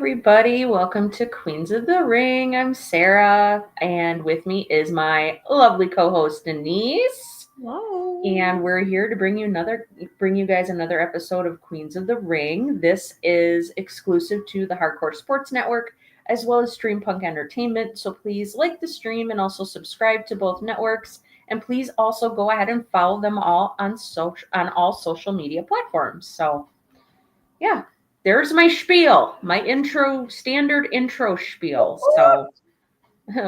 everybody. Welcome to Queens of the Ring. I'm Sarah, and with me is my lovely co-host Denise. Hello. And we're here to bring you guys another episode of Queens of the Ring. This is exclusive to the Hardcore Sports Network as well as Stream Punk Entertainment. So please like the stream and also subscribe to both networks. And please also go ahead and follow them all on all social media platforms. So yeah, there's my spiel, my standard intro spiel. So,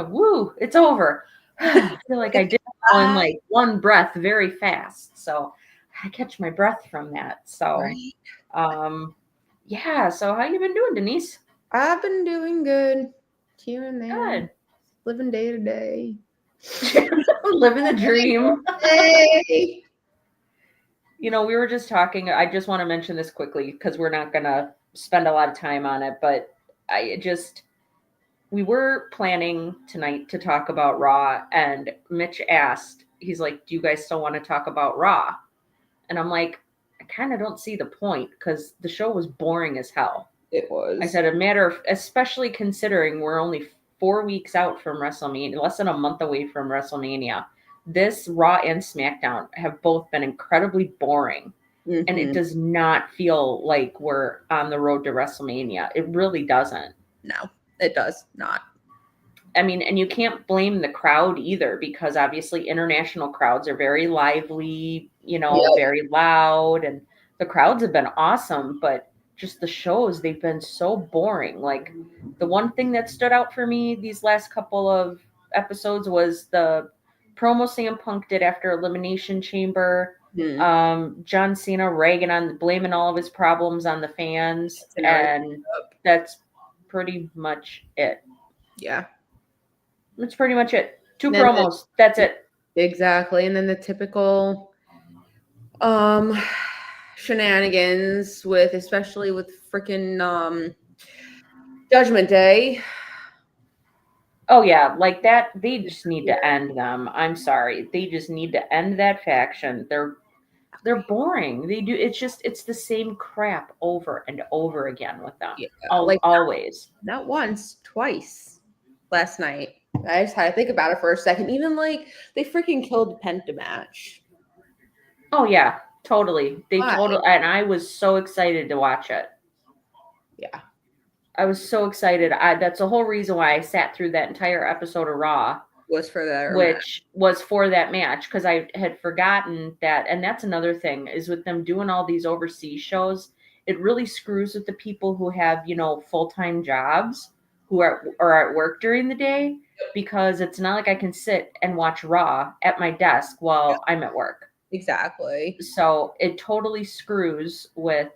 woo, it's over. I feel like I did it all in like one breath very fast. So, I catch my breath from that. So, Right. yeah. So, how you been doing, Denise? I've been doing good here and there, Good. living day to day. Living the dream. Hey. We were just talking. I just want to mention this quickly because we're not going to spend a lot of time on it, but we were planning tonight to talk about Raw, and Mitch asked, he's like, "Do you guys still want to talk about Raw?" And I'm like, I kind of don't see the point because the show was boring as hell. It was. I said, especially considering we're only 4 weeks out from WrestleMania, less than a month away from WrestleMania. This Raw and SmackDown have both been incredibly boring. Mm-hmm. And it does not feel like we're on the road to WrestleMania. It really doesn't. No, it does not. I mean, and you can't blame the crowd either because obviously international crowds are very lively, very loud, and the crowds have been awesome, but just the shows, they've been so boring. Like the one thing that stood out for me these last couple of episodes was the promo CM Punk did after Elimination Chamber. John Cena blaming all of his problems on the fans, and that's pretty much it. Yeah. That's pretty much it. Two promos. That's it. Exactly. And then the typical shenanigans especially with freaking Judgment Day. Oh yeah, like that. They just need to end them. I'm sorry. They just need to end that faction. They're boring. It's the same crap over and over again with them. Yeah, always. Not once, twice last night. I just had to think about it for a second. Even like they freaking killed Penta match. Oh yeah, totally. And I was so excited to watch it. Yeah. I was so excited. That's the whole reason why I sat through that entire episode of Raw. Was for that was for that match because I had forgotten that. And that's another thing is with them doing all these overseas shows, it really screws with the people who have, full-time jobs who are at work during the day, because it's not like I can sit and watch Raw at my desk while I'm at work. Exactly. So it totally screws with,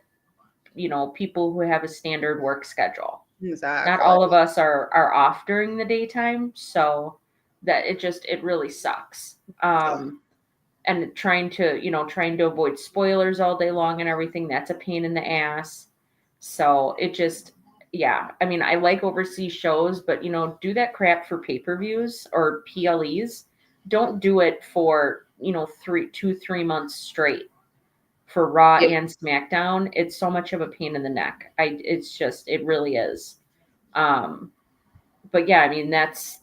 people who have a standard work schedule. Exactly. Not all of us are off during the daytime, so that it really sucks. And trying to avoid spoilers all day long and everything, that's a pain in the ass. So I mean, I like overseas shows, but do that crap for pay-per-views or PLEs. Don't do it for 3 months straight for Raw and SmackDown. It's so much of a pain in the neck. It really is. But yeah, I mean, that's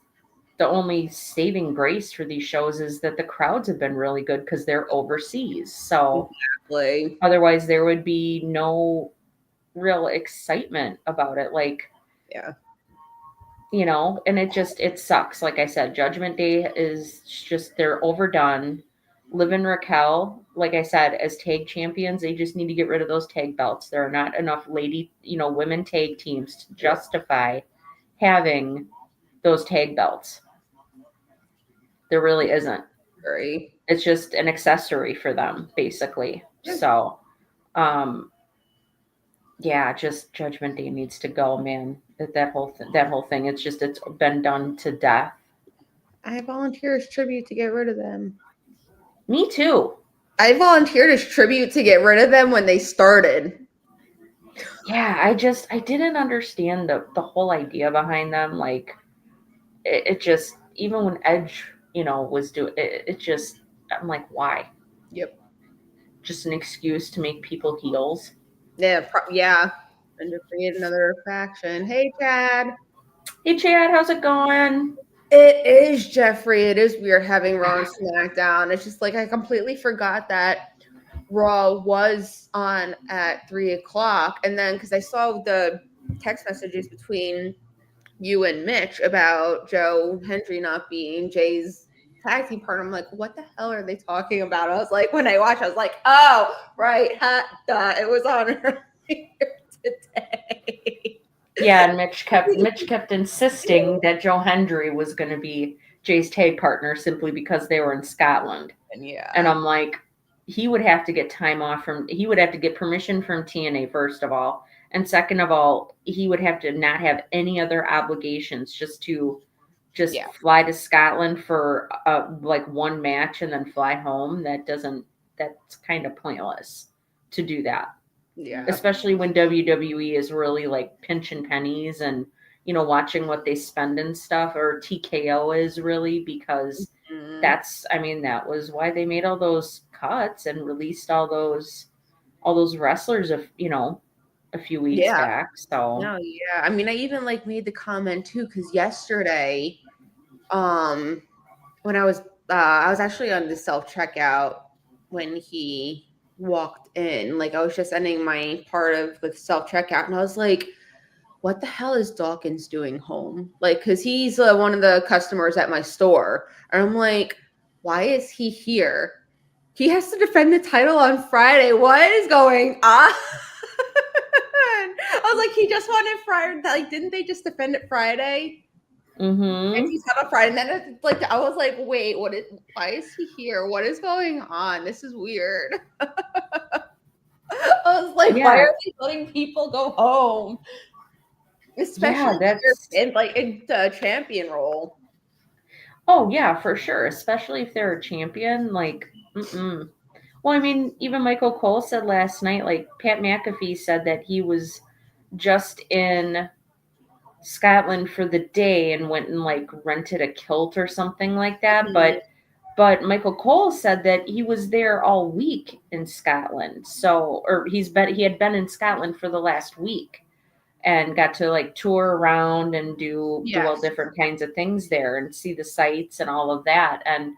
the only saving grace for these shows is that the crowds have been really good because they're overseas. So otherwise there would be no real excitement about it. Like, and it sucks. Like I said, Judgment Day is just, they're overdone. Liv and Raquel, like I said, as tag champions, they just need to get rid of those tag belts. There are not enough women tag teams to justify having those tag belts. There really isn't. It's just an accessory for them, basically. So, just Judgment Day needs to go, man. That whole thing, it's been done to death. I volunteer as tribute to get rid of them. Me too. I volunteered as tribute to get rid of them when they started. Yeah, I didn't understand the whole idea behind them. Like, it just, even when Edge, was doing it, I'm like, why? Yep. Just an excuse to make people heels. Yeah. and to create another faction. Hey, Chad. Hey Chad, how's it going? It is Jeffrey. It is weird having Raw and SmackDown. It's just like I completely forgot that Raw was on at 3:00, and then because I saw the text messages between you and Mitch about Joe Hendry not being Jay's tag team partner. I'm like, what the hell are they talking about? I was like, when I watched, I was like, oh, right, it was on earlier today. Yeah, and Mitch kept insisting that Joe Hendry was going to be Jay's tag partner simply because they were in Scotland. Yeah. And I'm like, he would have to get time off he would have to get permission from TNA first of all, and second of all, he would have to not have any other obligations, just fly to Scotland for like one match and then fly home. That's kind of pointless to do that. Yeah. Especially when WWE is really like pinching pennies and, watching what they spend and stuff, or TKO is really, because that was why they made all those cuts and released all those wrestlers a few weeks back. So no, yeah. I mean, I even like made the comment too, because yesterday, when I was actually on the self-checkout when he walked in, like I was just ending my part of the self-checkout, and I was like, what the hell is Dawkins doing home? Like, because he's one of the customers at my store, and I'm like, why is he here? He has to defend the title on Friday. What is going on? I was like, he just won it Friday. Like, didn't they just defend it Friday? Mm-hmm. And he's on a Friday, and then it's like I was like, wait, why is he here? What is going on? This is weird. I was like, why are they letting people go home? Especially in the champion role. Oh yeah, for sure. Especially if they're a champion. Like, well, I mean, even Michael Cole said last night, like Pat McAfee said that he was just in Scotland for the day and went and like rented a kilt or something like that. Mm-hmm. But Michael Cole said that he was there all week in Scotland. So, or he had been in Scotland for the last week and got to like tour around and do all different kinds of things there and see the sights and all of that. And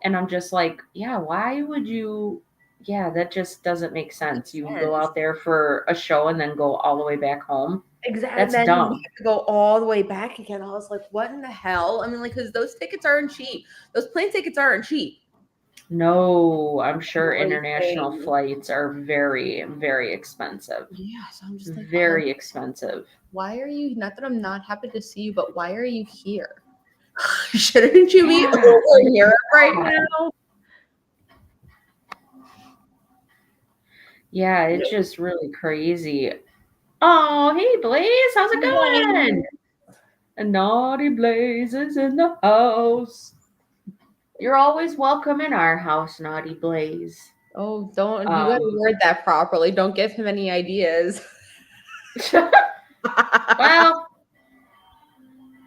I'm just like, yeah, why would you? Yeah, that just doesn't make sense. You go out there for a show and then go all the way back home. Exactly. That's dumb. You have to go all the way back again. I was like, what in the hell? I mean, like, because those tickets aren't cheap. Those plane tickets aren't cheap. No, I'm sure international flights are very, very expensive. Yeah, so I'm just like, very expensive. Why are you? Not that I'm not happy to see you, but why are you here? Shouldn't you be over in Europe right now? Yeah, it's just really crazy. Oh, hey, Blaze, how's it going? And Naughty Blaze is in the house. You're always welcome in our house, Naughty Blaze. Oh, don't you gotta word that properly. Don't give him any ideas. Well,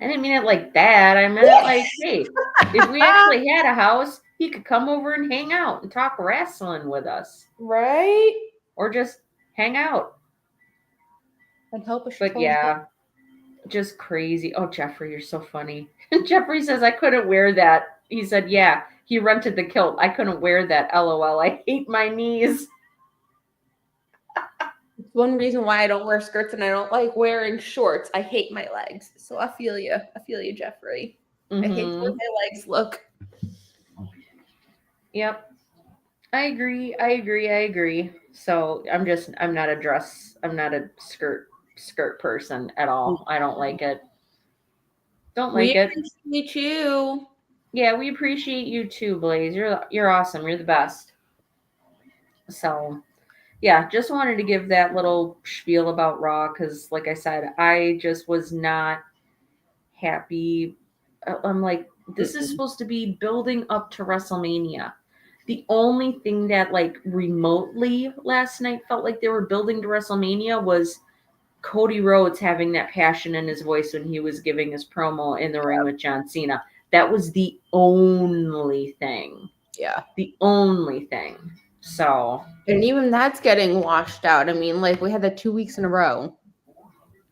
I didn't mean it like that. I meant it like, hey, if we actually had a house, he could come over and hang out and talk wrestling with us. Right? Or just hang out. And help us. But yeah, just crazy. Oh, Jeffrey, you're so funny. Jeffrey says, I couldn't wear that. He said, yeah, he rented the kilt. I couldn't wear that. LOL. I hate my knees. It's one reason why I don't wear skirts and I don't like wearing shorts. I hate my legs. So I feel you. I feel you, Jeffrey. Mm-hmm. I hate the way my legs look. Yep. I agree. So I'm not a skirt person at all. I don't like it. Don't like it. We appreciate you. Yeah, we appreciate you too, Blaze. You're awesome. You're the best. So, yeah, just wanted to give that little spiel about Raw because, like I said, I just was not happy. I'm like, this is supposed to be building up to WrestleMania. The only thing that, like, remotely last night felt like they were building to WrestleMania was Cody Rhodes having that passion in his voice when he was giving his promo in the ring with John Cena. That was the only thing. Yeah. The only thing. So. And even that's getting washed out. I mean, like, we had that 2 weeks in a row.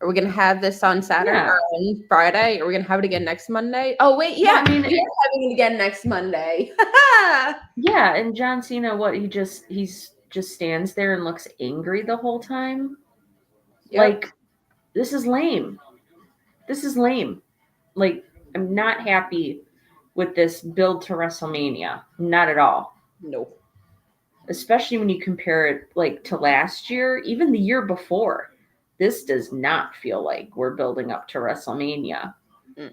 Are we gonna have this on Saturday Yeah. or on Friday? Are we gonna have it again next Monday? Oh wait, yeah, Well, I mean, we are having it again next Monday. yeah, and John Cena, what he's just stands there and looks angry the whole time. Yep. Like, this is lame. This is lame. Like, I'm not happy with this build to WrestleMania. Not at all. Nope. Especially when you compare it like to last year, even the year before. This does not feel like we're building up to WrestleMania.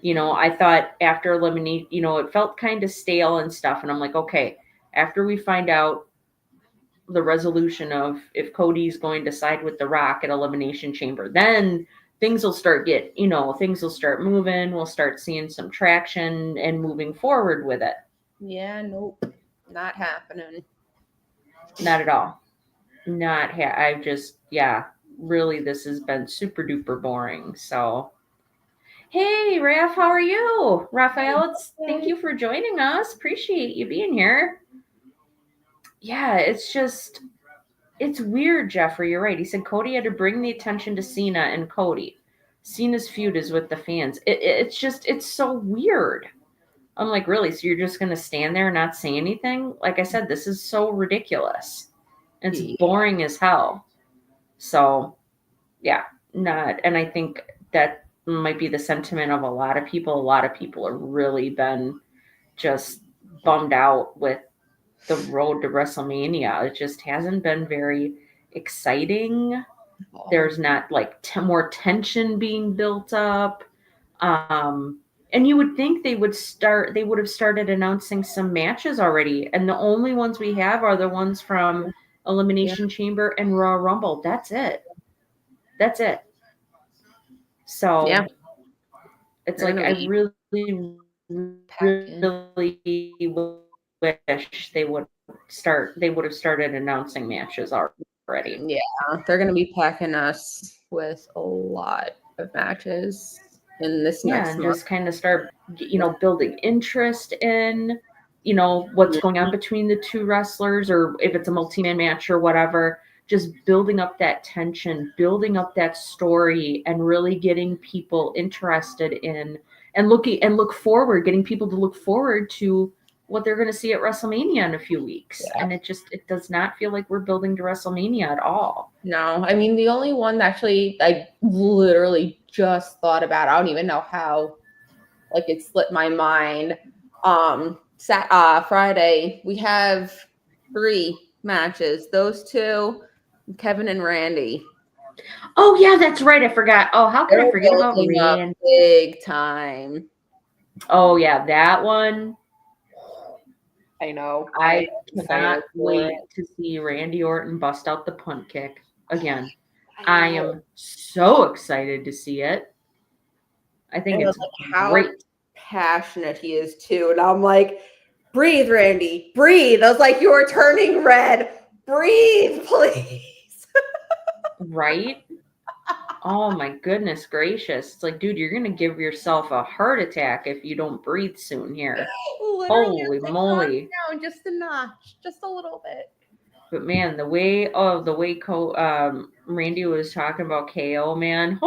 You know, I thought after eliminate, you know, it felt kind of stale and stuff. And I'm like, okay, after we find out the resolution of if Cody's going to side with The Rock at Elimination Chamber, then things will start things will start moving. We'll start seeing some traction and moving forward with it. Yeah, nope. Not happening. Not at all. I've just, really, this has been super duper boring. So, hey, Raph, how are you? Raphael, thank you for joining us. Appreciate you being here. Yeah, it's weird, Jeffrey. You're right. He said Cody had to bring the attention to Cena and Cody. Cena's feud is with the fans. It's so weird. I'm like, really? So you're just going to stand there and not say anything? Like I said, this is so ridiculous. It's boring as hell. So, yeah, not. And I think that might be the sentiment of a lot of people. A lot of people have really been just bummed out with the road to WrestleMania. It just hasn't been very exciting. There's not like more tension being built up. And you would think they would have started announcing some matches already. And the only ones we have are the ones from Elimination Chamber and Royal Rumble. That's it. So it's like I really, really wish they would have started announcing matches already. Yeah, they're gonna be packing us with a lot of matches in this next month. Just kind of start, building interest in, what's going on between the two wrestlers, or if it's a multi-man match or whatever. Just building up that tension, building up that story, and really getting people interested in getting people to look forward to what they're going to see at WrestleMania in a few weeks. Yeah. And it does not feel like we're building to WrestleMania at all. No, I mean, the only one actually I literally just thought about, I don't even know how, like, it slipped my mind. Friday, we have 3 matches. Those 2, Kevin and Randy. Oh, yeah, that's right. I forgot. Oh, how could I forget about Randy? Big time. Oh, yeah, that one. I know. I cannot wait to see Randy Orton bust out the punt kick again. I am so excited to see it. I think it's great. How passionate he is too. And I'm like, breathe, Randy, breathe. I was like, you are turning red. Breathe, please. Right? Oh my goodness gracious. It's like, dude, you're going to give yourself a heart attack if you don't breathe soon here. Holy moly. Down just a notch, just a little bit. But man, the way Randy was talking about KO, man,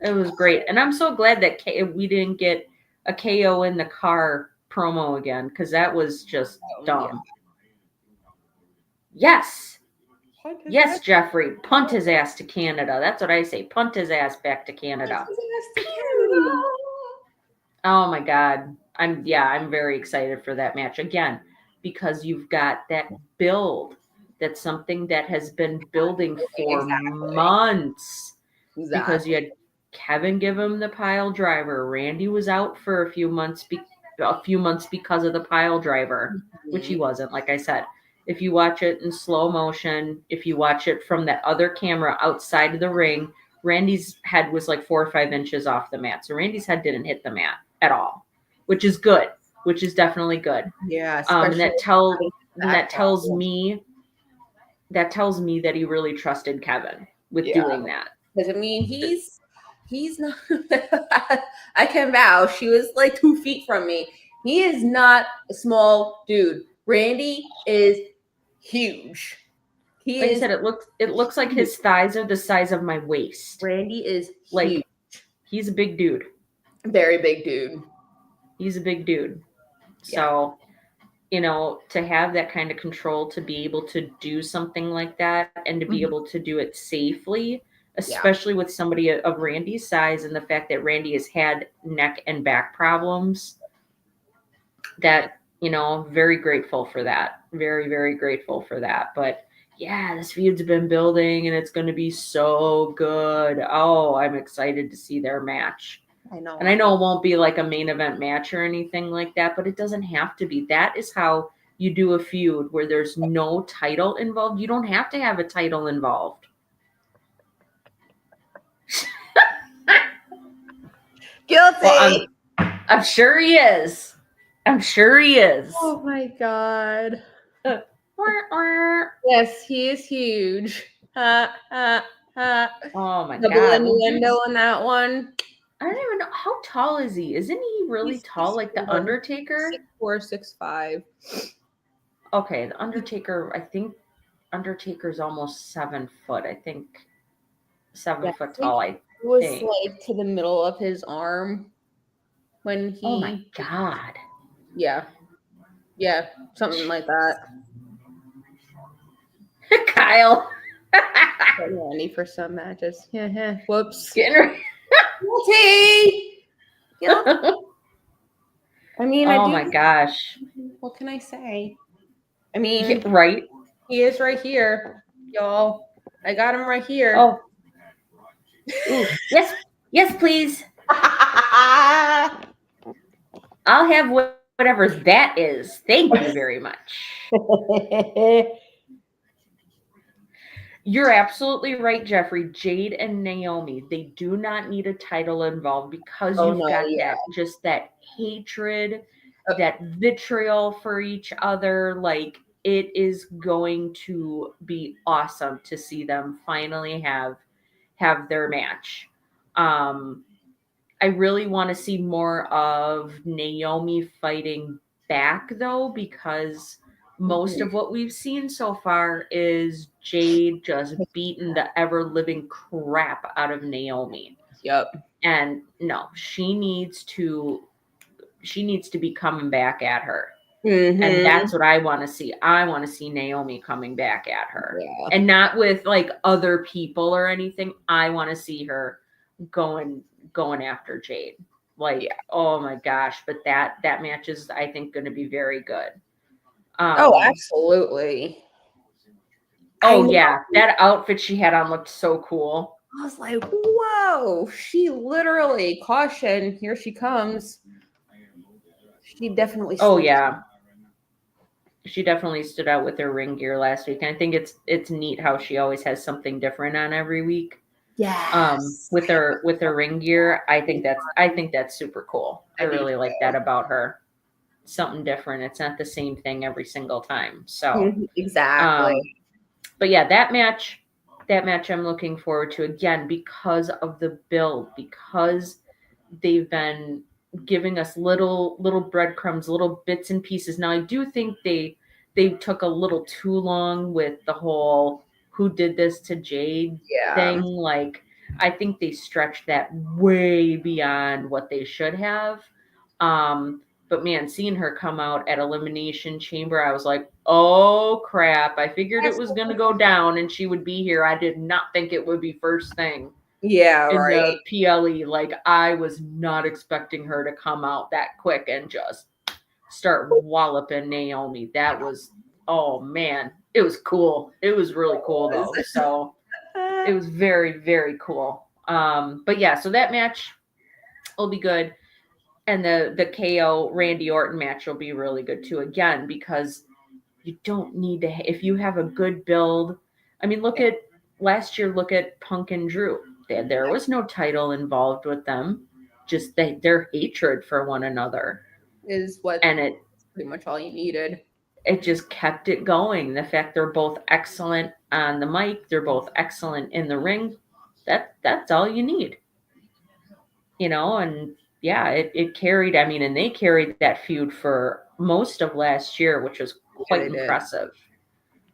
it was great. And I'm so glad that we didn't get a KO in the car promo again, because that was just dumb. Yeah. Yes, Jeffrey, punt his ass to Canada. That's what I say. Punt his ass back to Canada. Oh my God. I'm very excited for that match again, because you've got that build. That's something that has been building for months. Exactly. Because you had Kevin give him the pile driver. Randy was out for a few months because of the pile driver, which he wasn't, like I said. If you watch it in slow motion, if you watch it from that other camera outside of the ring, Randy's head was like 4 or 5 inches off the mat. So Randy's head didn't hit the mat at all, which is good, which is definitely good. Yeah. And that tells me that he really trusted Kevin with doing that. Because I mean, he's not. I can vouch. She was like 2 feet from me. He is not a small dude. Randy is huge. Like I said, it looks like his thighs are the size of my waist. Randy is Like, Huge. he's a big dude. Very big dude. He's a big dude. Yeah. So, to have that kind of control, to be able to do something like that and to be Mhm. able to do it safely, especially with somebody of Randy's size and the fact that Randy has had neck and back problems, that, very grateful for that. Very, very grateful for that. But yeah, this feud's been building and it's going to be so good. Oh, I'm excited to see their match. I know. And I know it won't be like a main event match or anything like that, but it doesn't have to be. That is how you do a feud where there's no title involved. You don't have to have a title involved. Guilty. Well, I'm sure he is. I'm sure he is. Oh my god. Yes, he is huge. Oh my Double god. innuendo on that one. I don't even know. How tall is he? Isn't he really He's tall, like The 6'4". Undertaker? 6'4", 6'5". Okay, The Undertaker, I think Undertaker's almost 7 foot. I think 7 foot tall. It was think. like to the middle of his arm when he. Oh my god. Yeah. Yeah, something like that. Kyle. Randy for some matches. Yeah. Whoops. Getting Guilty. I mean, oh my gosh. What can I say? I mean, Yeah, right? he is right here, y'all. I got him right here. Oh. Ooh. Yes, please. I'll have whatever that is. Thank you very much. You're absolutely right, Jeffrey. Jade and Naomi, they do not need a title involved because you've got that hatred, that vitriol for each other. Like, it is going to be awesome to see them finally have their match. I really want to see more of Naomi fighting back, though, because most of what we've seen so far is Jade just beating the ever living crap out of Naomi. Yep. And no, she needs to be coming back at her. Mm-hmm. And that's what I want to see. I want to see Naomi coming back at her. Yeah. And not with like other people or anything. I want to see her going after Jade. Like, oh my gosh. But that match is, I think, going to be very good. Absolutely. Oh yeah, that outfit she had on looked so cool. I was like, whoa, she literally, caution, here she comes. She definitely she definitely stood out with her ring gear last week. And I think it's neat how she always has something different on every week. Yeah. With her ring gear, I think that's super cool. I really like that about her. Something different. It's not the same thing every single time. So exactly. But yeah, that match I'm looking forward to, again, because of the build, because they've been giving us little breadcrumbs, little bits and pieces. Now I do think they took a little too long with the whole who did this to Jade thing. Like, I think they stretched that way beyond what they should have. But man, seeing her come out at Elimination Chamber, I was like, oh crap. I figured it was going to go down and she would be here. I did not think it would be first thing. Yeah, in right. the PLE. Like, I was not expecting her to come out that quick and just start walloping Naomi. That was, oh man, it was cool. It was really cool though. So it was very, very cool. But yeah, so that match will be good. And the KO Randy Orton match will be really good too, again, because you don't need to, if you have a good build. I mean, look at last year, look at Punk and Drew. There was no title involved with them. Just their hatred for one another is what, and it's pretty much all you needed. It just kept it going. The fact they're both excellent on the mic, they're both excellent in the ring. That's all you need, And yeah, it carried. I mean, and they carried that feud for most of last year, which was quite impressive.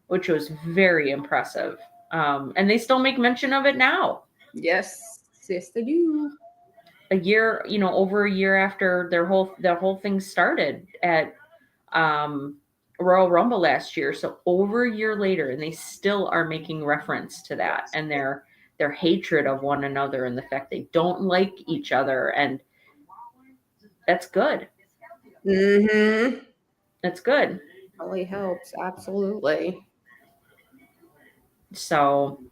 Which was very impressive. And they still make mention of it now. Yes. Yes, they do. A year, over a year after their whole thing started at Royal Rumble last year. So over a year later, and they still are making reference to that and their hatred of one another and the fact they don't like each other, and that's good. Mm-hmm. That's good. Really helps. Absolutely. So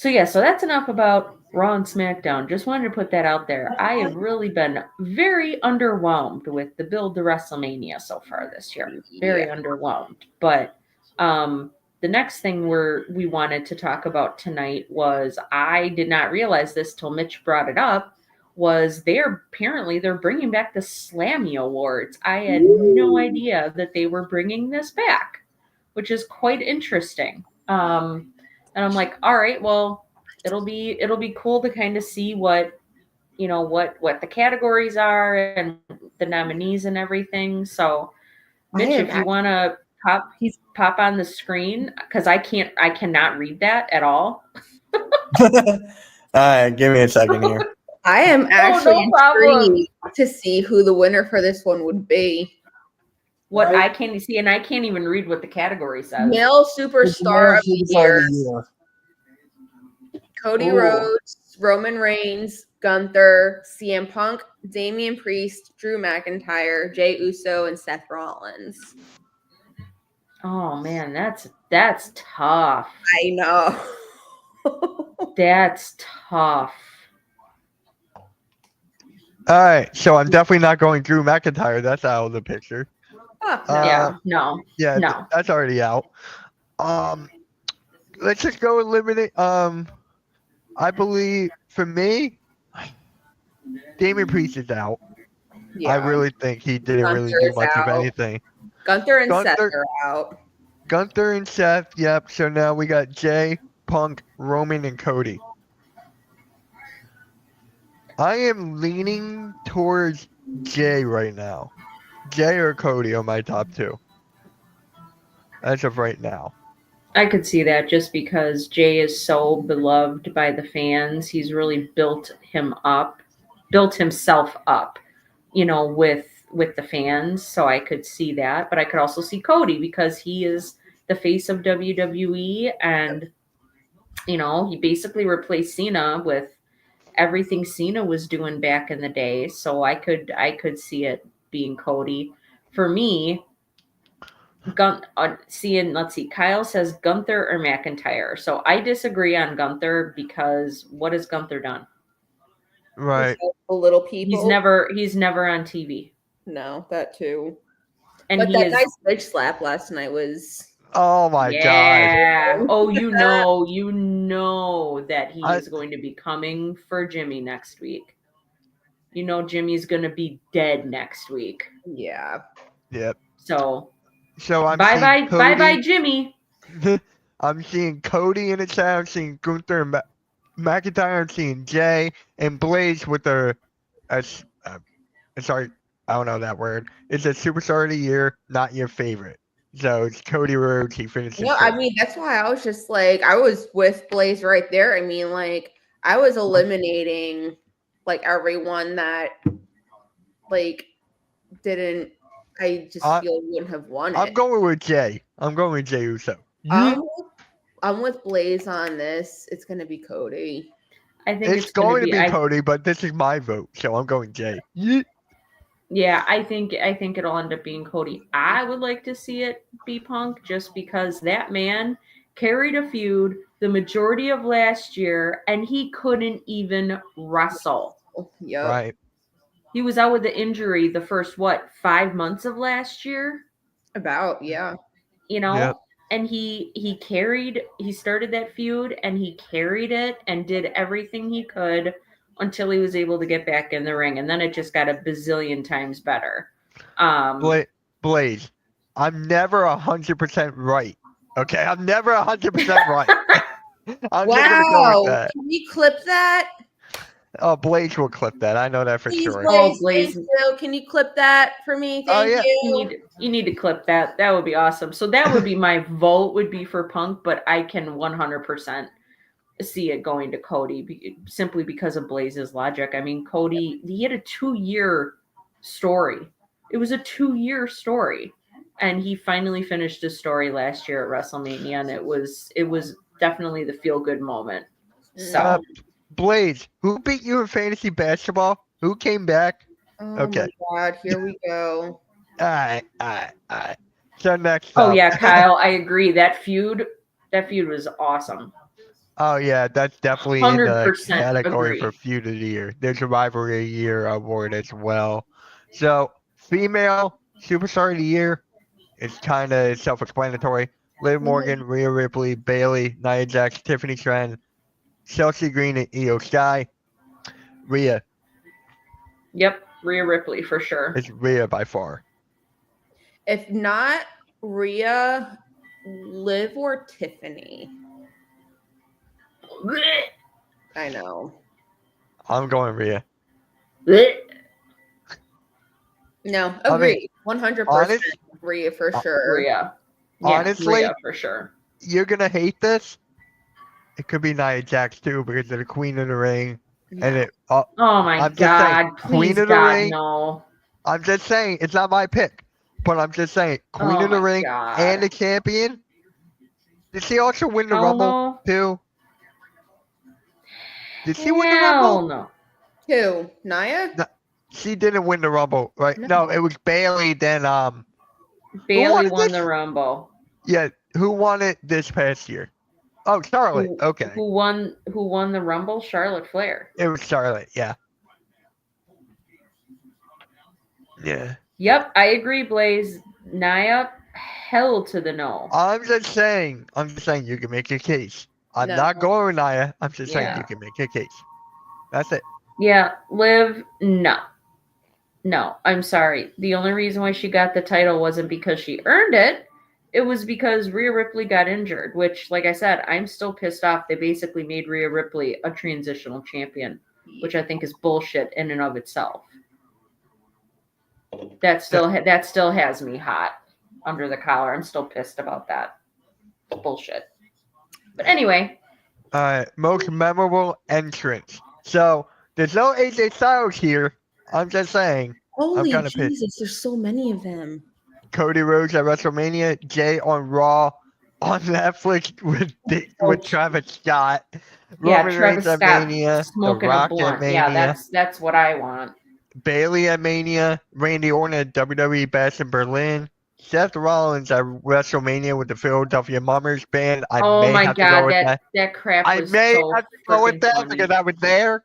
yeah, so that's enough about Raw and SmackDown. Just wanted to put that out there. I have really been very underwhelmed with the build to WrestleMania so far this year. Very underwhelmed. But the next thing we wanted to talk about tonight was, I did not realize this till Mitch brought it up, was they're bringing back the Slammy Awards. I had no idea that they were bringing this back, which is quite interesting. And I'm like, all right, well, it'll be cool to kind of see what what the categories are and the nominees and everything. So, Mitch, if you want to pop on the screen, because I cannot read that at all. All right, give me a second here. I am actually problem. intrigued to see who the winner for this one would be. What I can't see, and I can't even read what the category says. Male superstar of the year. Cody Rhodes, Roman Reigns, Gunther, CM Punk, Damian Priest, Drew McIntyre, Jey Uso, and Seth Rollins. Oh man, that's tough. I know. That's tough. All right, so I'm definitely not going Drew McIntyre. That's out of the picture. No. That's already out. Let's just go eliminate. I believe for me, Damian Priest is out. Yeah. I really think he didn't really do much of anything. Gunther and Seth are out. Gunther and Seth, yep. So now we got Jay, Punk, Roman, and Cody. I am leaning towards Jay right now. Jay or Cody are my top two. As of right now. I could see that, just because Jay is so beloved by the fans. He's really built himself up, with the fans. So I could see that. But I could also see Cody, because he is the face of WWE, and he basically replaced Cena with everything Cena was doing back in the day. So I could see it being Cody. For me, let's see. Kyle says Gunther or McIntyre. So I disagree on Gunther, because what has Gunther done? Right. The little people. He's never on TV. No, that too. And but that nice bitch slap last night was. Oh my god. Yeah. Oh, you know that he is going to be coming for Jimmy next week. Jimmy's going to be dead next week. Yeah. Yep. So I'm bye Jimmy. I'm seeing Cody in the chat. I'm seeing Gunther and McIntyre. I'm seeing Jay and Blaze with their sorry, I don't know that word. It's a superstar of the year, not your favorite. So it's Cody Rhodes. He finished. I mean, that's why I was just like, I was with Blaze right there. I mean, like, I was eliminating like everyone that didn't. I just feel wouldn't have won it. I'm going with Jay. I'm going with Jey Uso. I'm with Blaze on this. It's going to be Cody. I think it's going to be Cody, but this is my vote, so I'm going Jay. Yeah, I think it'll end up being Cody. I would like to see it be Punk, just because that man carried a feud the majority of last year, and he couldn't even wrestle. Yep. Right. He was out with the injury the first 5 months of last year? About, yeah. Yep. And he started that feud, and he carried it and did everything he could until he was able to get back in the ring, and then it just got a bazillion times better. Blaze, I'm never 100% right. Okay, I'm never 100% right. I'm just gonna go with that. Can you clip that? Oh, Blaze will clip that. I know that for sure. Blaze, can you clip that for me? Thank you. You need to clip that. That would be awesome. So that would be my vote, would be for Punk, but I can 100% see it going to Cody simply because of Blaze's logic. I mean, Cody, he had a 2-year story. It was a 2-year story, and he finally finished his story last year at WrestleMania, and it was definitely the feel good moment. So, Blaze, who beat you in fantasy basketball? Who came back? Oh Okay. my God, here we go. All right. So next oh up. yeah, Kyle, I agree. That feud was awesome. Oh yeah, that's definitely in the 100% category agree. for feud of the year. There's a rivalry of the year award as well. So female superstar of the year is kind of self-explanatory. Liv Morgan, Rhea Ripley, Bailey, Nia Jax, Tiffany Stratton, Chelsea Green, and Io Sky. Rhea. Yep, Rhea Ripley for sure. It's Rhea by far. If not Rhea, Liv or Tiffany. I know. I'm going Rhea. No, I agree. mean, 100% Rhea for sure. Rhea. Yeah, Honestly, Rhea for sure. You're gonna hate this. It could be Nia Jax too because of the Queen of the Ring, and it. Oh my I'm just saying, God! Please, Queen of the God, Ring. no. I'm just saying it's not my pick, but I'm just saying Queen of the Ring God. and the champion. Did she also win the Hell Rumble no. too? Did she win the Rumble? No. Who? Nia? No, she didn't win the Rumble, right? No, it was Bailey. Then Bailey won the Rumble. Yeah, who won it this past year? Oh, Charlotte. Okay. Who won the Rumble? Charlotte Flair. It was Charlotte. Yeah. Yeah. Yep, I agree, Blaze. Nia, hell to the no. I'm just saying you can make a case. I'm not going with Nia. I'm just saying you can make a case. That's it. Yeah, Liv, no. No, I'm sorry. The only reason why she got the title wasn't because she earned it. It was because Rhea Ripley got injured, which, like I said, I'm still pissed off. They basically made Rhea Ripley a transitional champion, which I think is bullshit in and of itself. That still has me hot under the collar. I'm still pissed about that. Bullshit. But anyway. Most memorable entrance. So there's no AJ Styles here. I'm just saying. Holy Jesus, there's so many of them. Cody Rhodes at WrestleMania, Jay on Raw, on Netflix with Travis Scott. Yeah, Roman Travis Reigns at Scott Mania, smoking The Rock a blunt. at Mania. Yeah, that's what I want. Bailey at Mania, Randy Orton at WWE Bash in Berlin, Seth Rollins at WrestleMania with the Philadelphia Mummers Band. Oh my God, that crap was I may have to go with that funny. because I was there.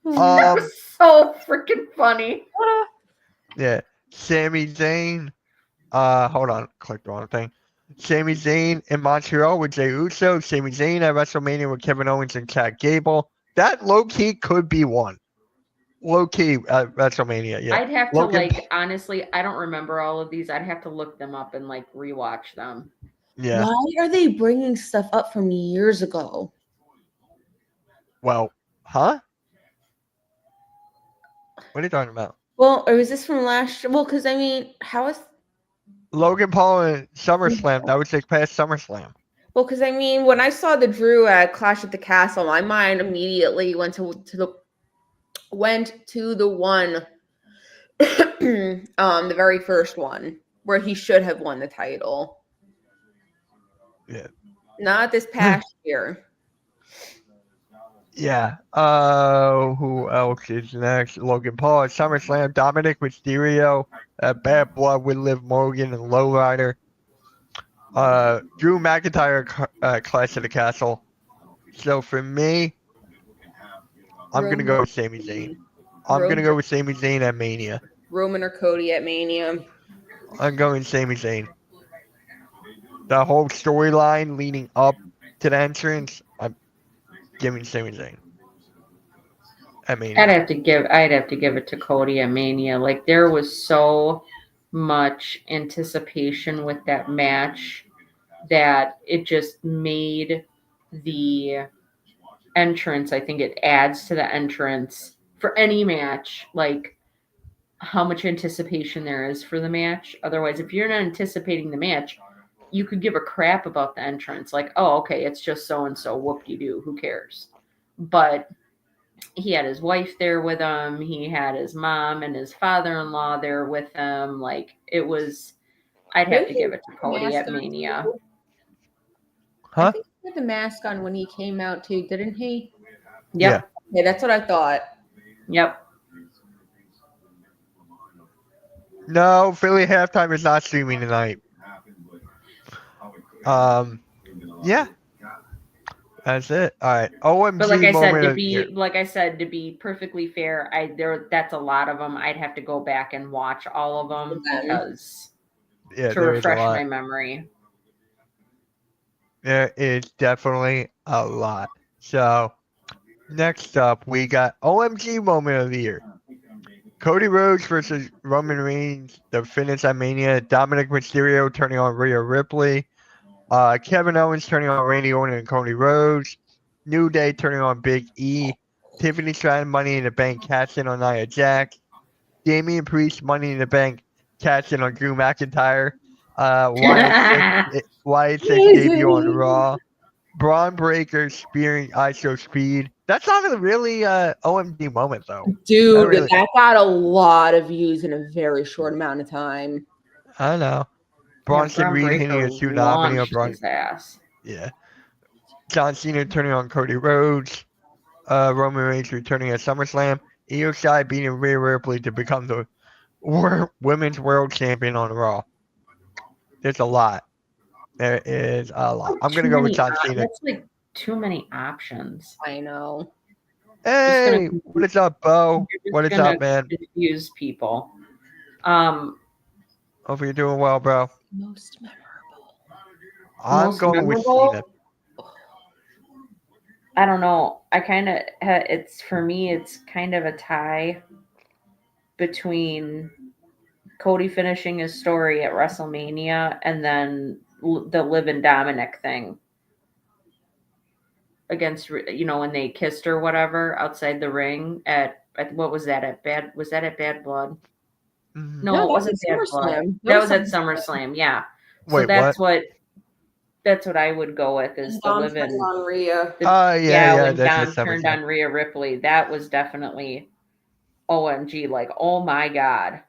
That was so freaking funny. Yeah, Sami Zayn. Hold on, click the wrong thing. Sami Zayn in Montreal with Jey Uso. Sami Zayn at WrestleMania with Kevin Owens and Chad Gable. That low key could be one. Low key at WrestleMania, yeah. I'd have to honestly, I don't remember all of these. I'd have to look them up and rewatch them. Yeah. Why are they bringing stuff up from years ago? Well, huh? What are you talking about? Well, or is this from last year? Well, because I mean, how is Logan Paul and SummerSlam? That was like past SummerSlam. Well, because I mean, when I saw the Drew at Clash at the Castle, my mind immediately went to the one, the very first one where he should have won the title. Yeah. Not this past year. Yeah. Who else is next? Logan Paul at SummerSlam. Dominic Mysterio at Bad Blood with Liv Morgan and Lowrider. Drew McIntyre Clash of the Castle. So for me, I'm going to go with Sami Zayn. I'm going to go with Sami Zayn at Mania. Roman or Cody at Mania. I'm going Sami Zayn. The whole storyline leading up to the entrance, I'm giving Sami Zayn at Mania. I'd have to give it to Cody at Mania. Like, there was so much anticipation with that match that it just made the entrance, I think it adds to the entrance for any match, like how much anticipation there is for the match. Otherwise, if you're not anticipating the match, you could give a crap about the entrance. Like, oh, okay, it's just so and so. Whoop-de-doo. Who cares? But he had his wife there with him. He had his mom and his father-in-law there with him. Like, it was. I'd have to give it to Cody at Mania. I Huh? think he had the mask on when he came out too, didn't he? Yep. Yeah, that's what I thought. Yep. No, Philly halftime is not streaming tonight. Yeah. That's it. All right. OMG But like I said, moment to of the year. be perfectly fair, that's a lot of them. I'd have to go back and watch all of them because Yeah, to there is a refresh lot. my memory. There is definitely a lot. So next up, we got OMG moment of the year. Cody Rhodes versus Roman Reigns, the finish at Mania. Dominic Mysterio turning on Rhea Ripley. Kevin Owens turning on Randy Orton and Cody Rhodes. New Day turning on Big E. Tiffany Stratton Money in the Bank cash in on Nia Jax. Damian Priest Money in the Bank cash in on Drew McIntyre. Wyatt Six debut on Raw. Braun Breaker spearing ISO Speed. That's not a really OMG moment though. Dude, really- that got a lot of views in a very short amount of time. I know. Bronson Reed hitting a tsunami on Braun. his ass. Yeah. John Cena turning on Cody Rhodes. Roman Reigns returning at SummerSlam. Io Shirai beating Rhea Ripley to become the Women's World Champion on Raw. There's a lot. There is a lot. I'm going to go with John Cena. That's like too many options. I know. Hey, what is up, Bo? What is up, man? Confuse people. Hope you're doing well, bro. Most memorable. I'm going with Cena. I don't know. It's for me, it's kind of a tie between Cody finishing his story at WrestleMania and then the Liv and Dominic thing against, when they kissed or whatever outside the ring at what was that at Bad Blood? Mhm. No, it wasn't Bad Blood. That was at SummerSlam. Yeah. So Wait, that's what? That's what I would go with is the Liv and on Rhea. when that's Dom turned on Rhea Ripley. That was definitely OMG. Like, oh my god.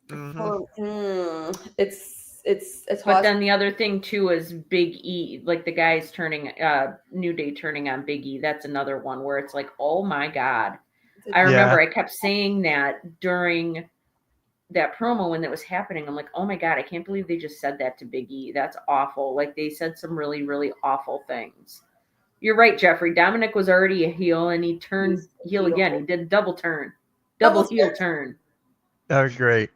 Mhm. It's But then the other thing too is Big E, like the guys turning New Day turning on Big E. That's another one where it's like, oh my god. I remember I kept saying that during that promo when that was happening. I'm like, oh my god, I can't believe they just said that to Big E. That's awful. Like they said some really, really awful things. You're right, Jeffrey. Dominic was already a heel and he turned heel again. He did a double turn. Double heel turn. That was great.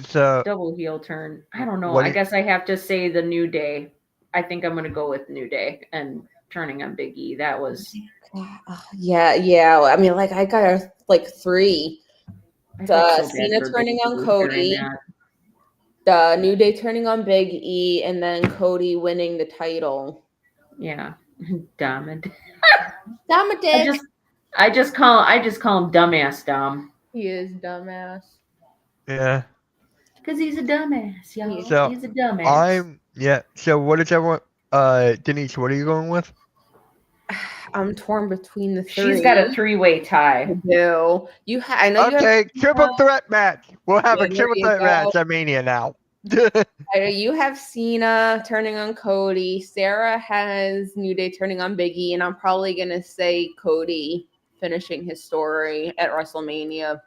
So Double heel turn. I don't know. I guess I have to say the New Day. I think I'm gonna go with New Day and turning on Big E. That was yeah. I mean, like I got three. Cena turning on Cody, the New Day turning on Big E, and then Cody winning the title. Yeah, Dominic. Dominic. I just call him dumbass Dom. He is dumbass. Yeah. Because he's a dumbass, y'all. So he's a dumbass. So what is everyone? Denise, what are you going with? I'm torn between the three. She's got a 3-way tie. I do. I know. Okay, triple threat match. We'll have a triple threat match at Mania now. You have Cena turning on Cody. Sarah has New Day turning on Big E, and I'm probably gonna say Cody finishing his story at WrestleMania.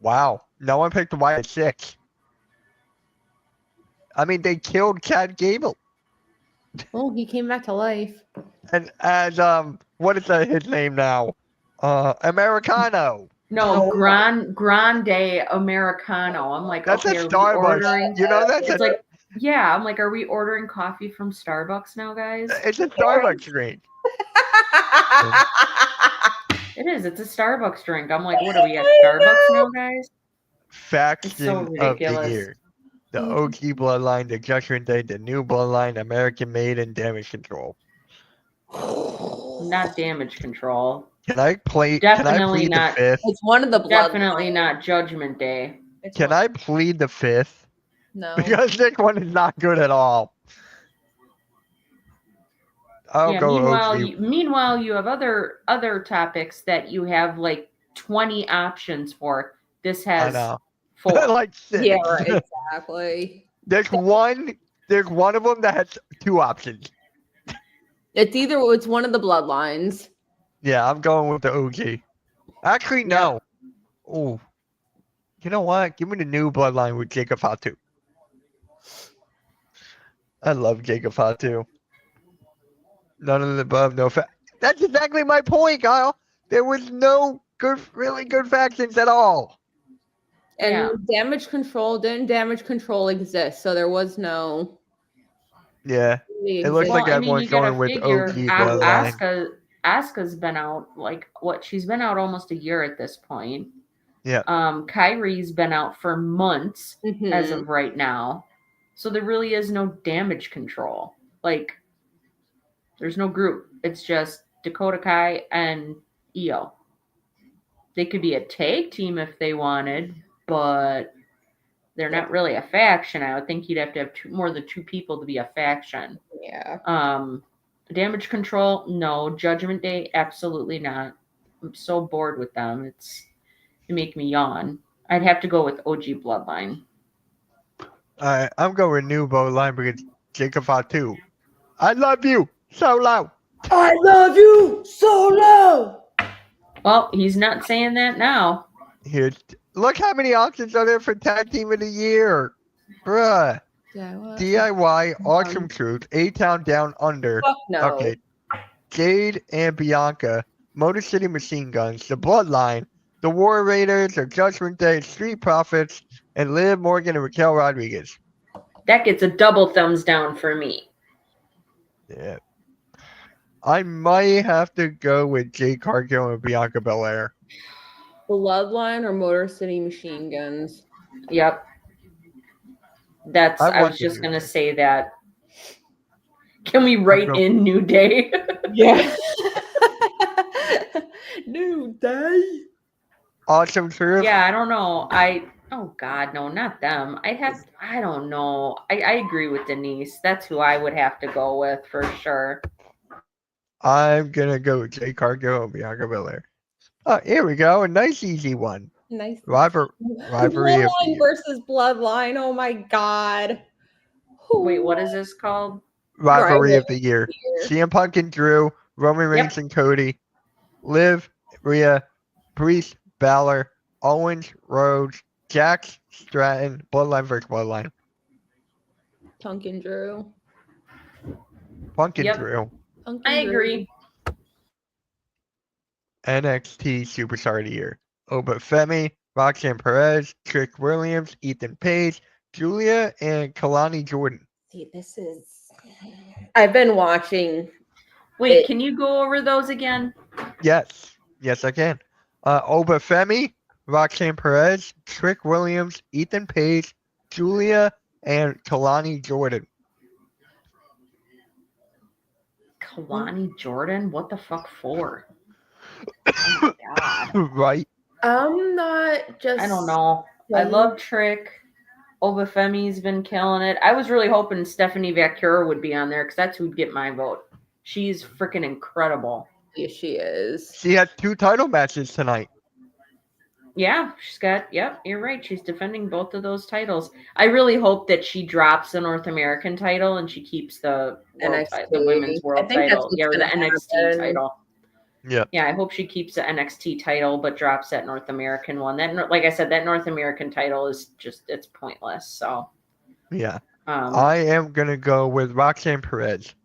Wow, no one picked the Wyatt Six. I mean, they killed Chad Gable. Oh, he came back to life. And what is his name now? Americano. No, Grande Americano. I'm like, that's okay, a Starbucks. It's like, yeah. I'm like, are we ordering coffee from Starbucks now, guys? It's a Starbucks drink. It is. It's a Starbucks drink. I'm like, what are we at Starbucks now, guys? Faction of the ridiculous. year. The OG Bloodline, the Judgment Day, the New Bloodline, American Made, and Damage Control. Not Damage Control. Can I plead Definitely not. The fifth? It's one of the Definitely not Judgment Day. Can I plead the fifth? No. because this one is not good at all. I'll Yeah. go Meanwhile, you have other topics that you have like 20 options for. This I has know. 4. like 6. Yeah, right, exactly. There's one of them that has 2 options. It's one of the bloodlines. Yeah, I'm going with the OG. Actually, no. Oh, you know what? Give me the new bloodline with Jacob Fatu. I love Jacob Fatu. None of the above, no That's exactly my point, Kyle. There was no really good factions at all. And Yeah. damage control exist, so there was no. Yeah, it looks like everyone's you gotta going with figure OG bloodline. Asuka's been out like what? She's been out almost a year at this point. Yeah. Kyrie's been out for months Mhm. as of right now. So there really is no damage control. Like there's no group. It's just Dakota Kai and Io. They could be a tag team if they wanted, but they're not really a faction. I would think you'd have to have more than 2 people to be a faction. Yeah. Damage control, no. Judgment Day, absolutely not. I'm so bored with them. It make me yawn. I'd have to go with OG Bloodline. I'm going with new bloodline because Jacob Fatu. I love you, Solo. I love you, Solo. Well, he's not saying that now. Here, look how many options are there for Tag Team of the Year, bruh. DIY, Awesome Truth, A-Town Down Under. Fuck no. Okay. Jade and Bianca, Motor City Machine Guns, The Bloodline, The War Raiders, The Judgment Day, Street Profits, and Liv Morgan and Raquel Rodriguez. That gets a double thumbs down for me. Yeah. I might have to go with Jade Cargill and Bianca Belair. Bloodline or Motor City Machine Guns? Yep. I was just going to say that. Can we write in New Day? Yeah. New Day. Awesome Truth. Yeah, I don't know. Oh God, no, not them. I don't know. I agree with Denise. That's who I would have to go with for sure. I'm going to go with Jade Cargill and Bianca Belair. Oh, here we go. A nice, easy one. Nice. Rivalry Bloodline versus Bloodline. Oh my God. Wait, what is this called? Rivalry of the Year. CM Punk and Drew, Roman Reigns and Cody, Liv, Rhea, Priest, Balor, Owens, Rhodes, Jax, Stratton, Bloodline versus Bloodline. Punk and Drew. Punk and Drew. I agree. NXT Superstar of the Year. Oba Femi, Roxanne Perez, Trick Williams, Ethan Page, Julia, and Kalani Jordan. See, this is. I've been watching. Wait, can you go over those again? Yes, I can. Oba Femi, Roxanne Perez, Trick Williams, Ethan Page, Julia, and Kalani Jordan. Kalani Jordan? What the fuck for? Oh my God. Right. I'm not just. I don't know. I love Trick. Obafemi's been killing it. I was really hoping Stephanie Vaquero would be on there because that's who'd get my vote. She's freaking incredible. Yes, she is. She has 2 title matches tonight. Yeah, she's got. Yep, you're right. She's defending both of those titles. I really hope that she drops the North American title and she keeps the women's world title. Yeah, or the NXT title. Yeah. Yeah, I hope she keeps the NXT title but drops that North American one. That, like I said, that North American title is just it's pointless. So. Yeah. I am gonna go with Roxanne Perez.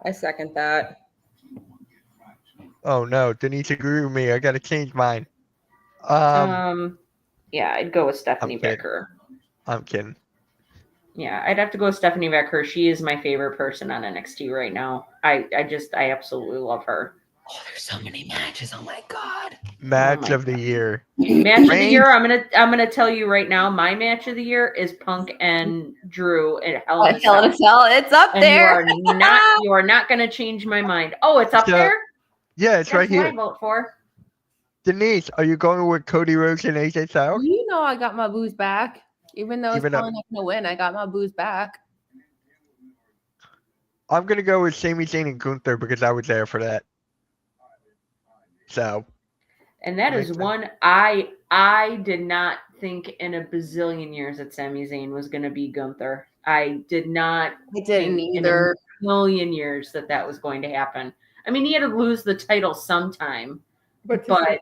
I second that. Oh no, Denise agree with me. I gotta change mine. Yeah, I'd go with Stephanie Becker. I'm kidding. Yeah, I'd have to go with Stephanie Becker. She is my favorite person on NXT right now. I absolutely love her. Oh, there's so many matches. Oh my God. Match of the year. Match of the year. I'm gonna tell you right now. My match of the year is Punk and Drew at Hell in a Cell. It's up and there. You are not gonna change my mind. Oh, it's up there. Yeah, it's right here. That's my vote for. Denise, are you going with Cody Rhodes and AJ Styles? You know I got my booze back. Even though it's Even though- probably not going to win, I got my booze back. I'm gonna go with Sami Zayn and Gunther because I was there for that. So And that Makes is sense. one I did not think in a bazillion years that Sami Zayn was going to be Gunther. I did not I didn't think either. in a million years that was going to happen. I mean, he had to lose the title sometime, But what?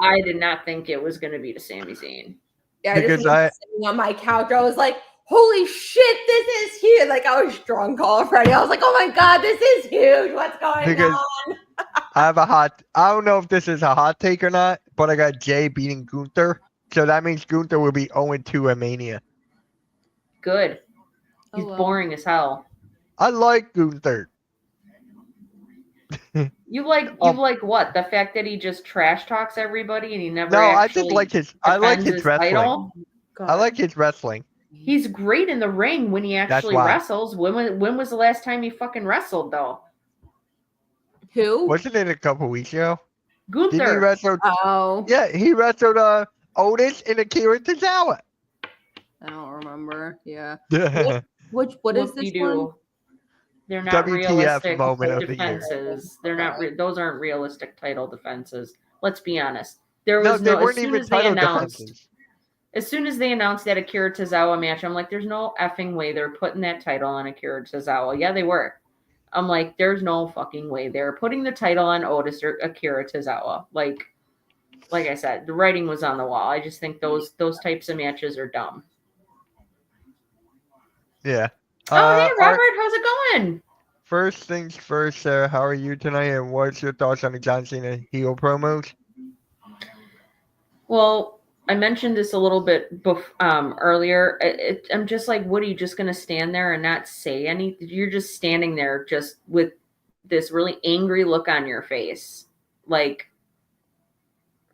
I did not think it was going to be to Sami Zayn. Yeah, Because I just sitting on my couch. I was like, holy shit, this is huge. Like, I was drunk already. I was like, oh my God, this is huge. What's going Because- on? I don't know if this is a hot take or not, but I got Jay beating Gunther. So that means Gunther will be 0-2 at Mania. Good. He's Oh, well. boring as hell. I like Gunther. You like what? The fact that he just trash talks everybody and he never No, I actually just like I like defends his wrestling. title? I like his wrestling. He's great in the ring when he actually why. wrestles. When was the last time he fucking wrestled though? Who? Wasn't it a couple weeks ago? Didn't he Gunther. wrestle? Oh, Yeah, he wrestled Otis and Akira Tozawa. I don't remember. Yeah. Yeah. What is this Whoop-de-doo. one? They're not WTF realistic moment of the year. defenses. They're not. Those aren't realistic title defenses. Let's be honest. There No, was they no. As weren't soon even as they title announced, defenses. as soon as they announced that Akira Tozawa match, I'm like, there's no effing way they're putting that title on Akira Tozawa. Yeah, they were. I'm like, there's no fucking way they're putting the title on Otis or Akira Tozawa. Like I said, the writing was on the wall. I just think those types of matches are dumb. Yeah. Oh, hey, all Robert, right, how's it going? first things first, Sarah. How are you tonight? And what's your thoughts on the John Cena heel promos? Well, I mentioned this a little bit earlier. I'm just like, what are you just going to stand there and not say anything? You're just standing there just with this really angry look on your face. Like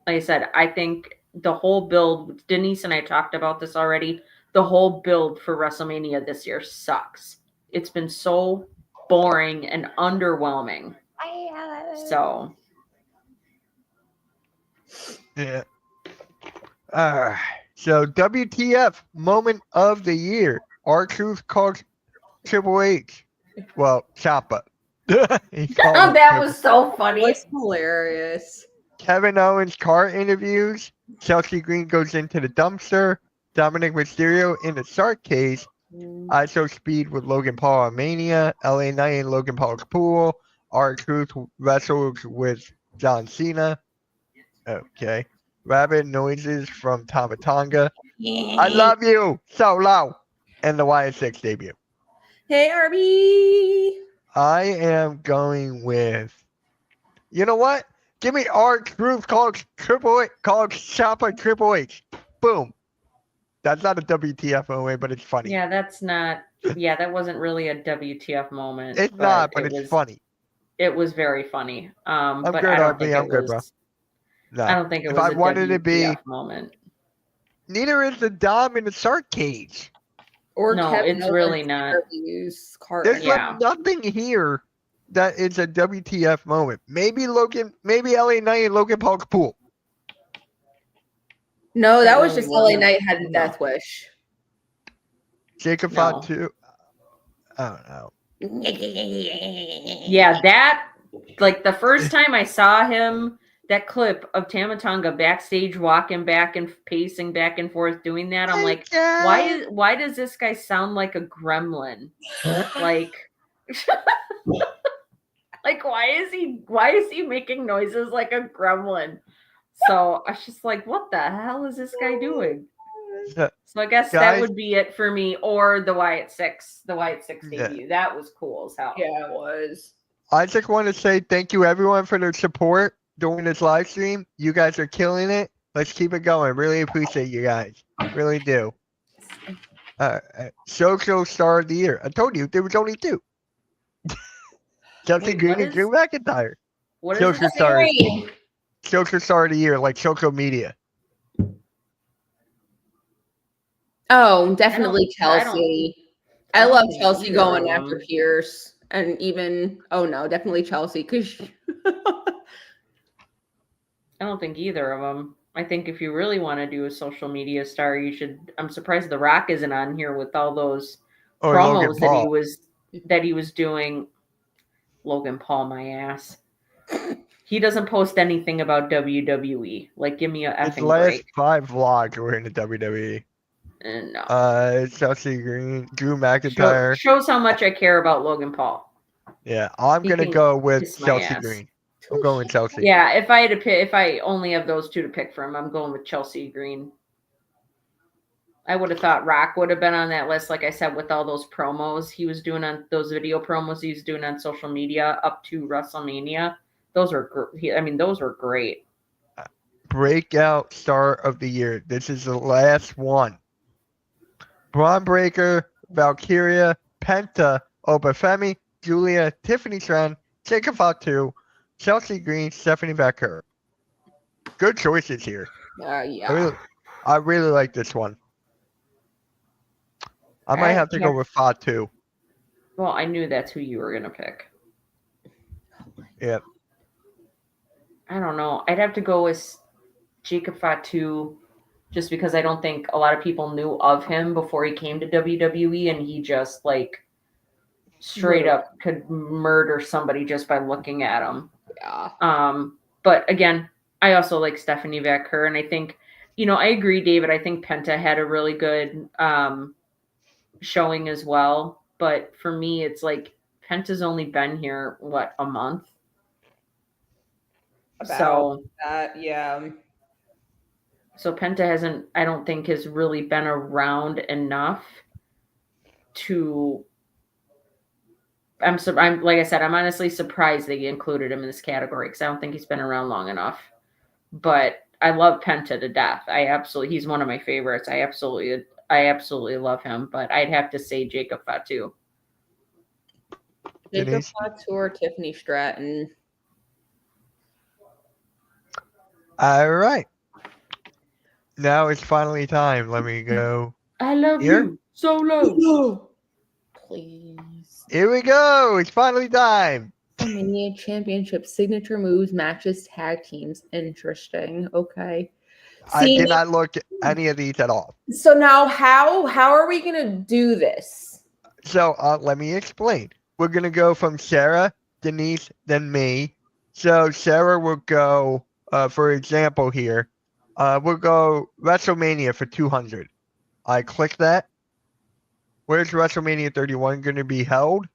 I said, I think the whole build, Denise and I talked about this already. The whole build for WrestleMania this year sucks. It's been so boring and underwhelming. So, Yeah. So WTF moment of the year. R-Truth called Triple H. Well, Ciampa. He called him that Triple- was so funny. What's hilarious? Kevin Owens car interviews. Chelsea Green goes into the dumpster. Dominic Mysterio in the shark case. ISO Speed with Logan Paul on Mania. LA Knight in Logan Paul's pool. R-Truth wrestles with John Cena. Okay. Rabbit noises from Tama Tonga. I love you, Solo. And the YS6 debut. Hey, Arby. I am going with. You know what? Give me R-Truth called Triple H, called Ciampa Triple H. Boom. That's not a WTF moment, but it's funny. Yeah, that's not. Yeah, that wasn't really a WTF moment. It's not, but it it's was, funny. It was very funny. I'm but good, I don't RB, think I'm it good, was. bro. I No. don't think it If was I a wanted to be- WTF moment. Neither is the Dom in the shark cage. Or No, Kevin it's really Owens not. interviews Carter. There's Yeah. like nothing here that is a WTF moment. Maybe LA Knight and Logan Paul's pool. No, that That was really just LA wasn't- Knight had a no. death wish. Jacob No. Fatu. I don't know. Yeah, that like the first time I saw him, that clip of Tama Tonga backstage walking back and pacing back and forth doing that, I'm like, why does this guy sound like a gremlin? Like like why is he making noises like a gremlin? So I was just like, what the hell is this guy doing? Yeah. So I guess Guys- that would be it for me, or the Wyatt Six Yeah. debut. That was cool as hell. Yeah, it was. I just want to say thank you everyone for their support during this live stream. You guys are killing it. Let's keep it going. Really appreciate you guys. Really do. Social star of the year. I told you there was only two. Chelsea Wait, Green what and is- Drew McIntyre. What is Social it? star. Social star of the year, like social media. Oh, definitely I don't- Chelsea. I I don't love think Chelsea either going of after them. Pierce. And even, oh no, definitely Chelsea. Because I don't think either of them. I think if you really want to do a social media star, you should. I'm surprised The Rock isn't on here with all those Or Logan promos that he Paul. was doing. Logan Paul, my ass. He doesn't post anything about WWE. Like, give me a His effing last break. 5 vlogs were in the WWE. No. Chelsea Green, Drew McIntyre. Shows how much I care about Logan Paul. Yeah, I'm He gonna can go with kiss my Chelsea ass. Green. I'm going with Chelsea. Yeah, if I had to pick, if I only have those two to pick from, I'm going with Chelsea Green. I would have thought Rock would have been on that list, like I said, with all those promos he was doing on those video promos he was doing on social media up to WrestleMania. Those are, those were great. Breakout star of the year. This is the last one. Braun Breaker, Valkyria, Penta, Obafemi, Julia, Tiffany Tran, Jacob Fatu, Chelsea Green, Stephanie Becker. Good choices here. Yeah. I really like this one. I might have to go with Fatu. Well, I knew that's who you were going to pick. Yep. I don't know. I'd have to go with Jacob Fatu just because I don't think a lot of people knew of him before he came to WWE, and he just, like, straight up could murder somebody just by looking at him. Yeah. But again, I also like Stephanie Becker, and I think, I agree, David. I think Penta had a really good showing as well. But for me, it's like Penta's only been here, a month? About that, yeah. So Penta hasn't, I don't think, has really been around enough to. I'm like I said, I'm honestly surprised they included him in this category because I don't think he's been around long enough. But I love Penta to death. He's one of my favorites. I absolutely love him. But I'd have to say Jacob Fatu. Jacob Fatu or Tiffany Stratton. All right. Now it's finally time. Let me go. I love you. Solo. Please. Here we go. It's finally time. Mania Championship signature moves, matches, tag teams. Interesting. Okay. I did not look at any of these at all. So now how are we going to do this? So let me explain. We're going to go from Sarah, Denise, then me. So Sarah will go, for example here, we'll go WrestleMania for 200. I click that. Where's WrestleMania 31 going to be held?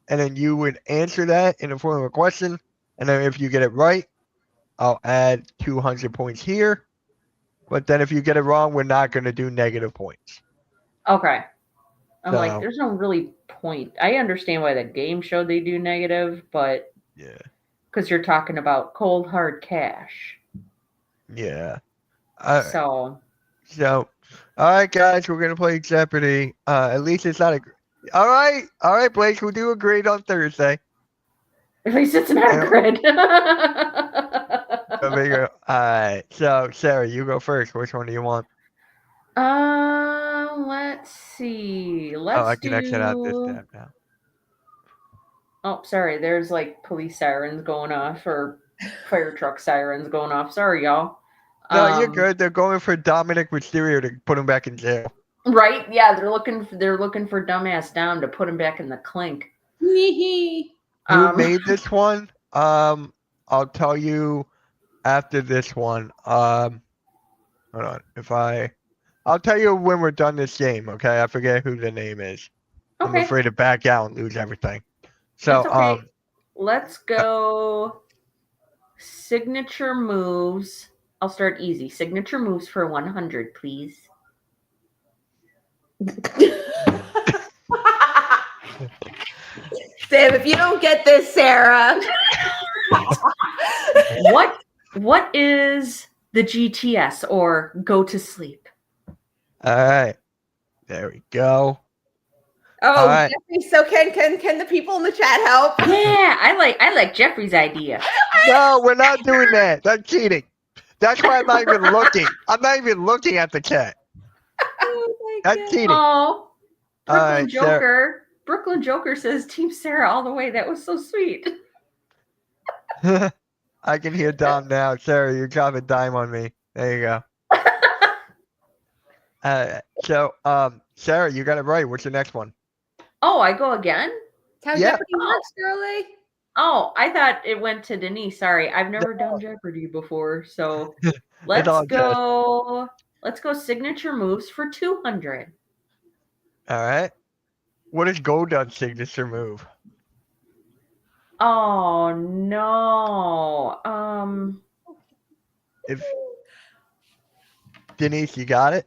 And then you would answer that in the form of a question. And then if you get it right, I'll add 200 points here. But then if you get it wrong, we're not going to do negative points. Okay. I'm like, there's no really point. I understand why the game show they do negative, but yeah, because you're talking about cold hard cash. Yeah. So, all right, guys, we're gonna play Jeopardy. At least it's not a. All right, Blake, we'll do a grade on Thursday. At least it's not a grid. All right, so Sarah, you go first. Which one do you want? Let's see. I can exit out this tab now. Oh, sorry. There's like police sirens going off or fire truck sirens going off. Sorry, y'all. No, you're good. They're going for Dominic Mysterio to put him back in jail. Right? Yeah, they're looking for dumbass Dom to put him back in the clink. Who made this one? I'll tell you after this one. Hold on. I'll tell you when we're done this game, okay? I forget who the name is. Okay. I'm afraid to back out and lose everything. So, okay. Let's go signature moves. I'll start easy. Signature moves for 100, please. Sam, if you don't get this, Sarah. What is the GTS or go to sleep? All right. There we go. Oh, right. Jeffrey, so can the people in the chat help? Yeah, I like Jeffrey's idea. No, we're not doing that. That's cheating. That's why I'm not even looking. I'm not even looking at the chat. Oh That's cheating. Oh, Brooklyn Joker. Sarah. Brooklyn Joker says Team Sarah all the way. That was so sweet. I can hear Dom now. Sarah, you're dropping dime on me. There you go. So, Sarah, you got it right. What's the next one? Oh, I go again? That's how Yeah. Jeopardy works, girly. Oh, I thought it went to Denise. Sorry, I've never done Jeopardy before, so It's let's all good. go. Let's go signature moves for 200. All right. What is Goldust's signature move? Oh no. If Denise, you got it?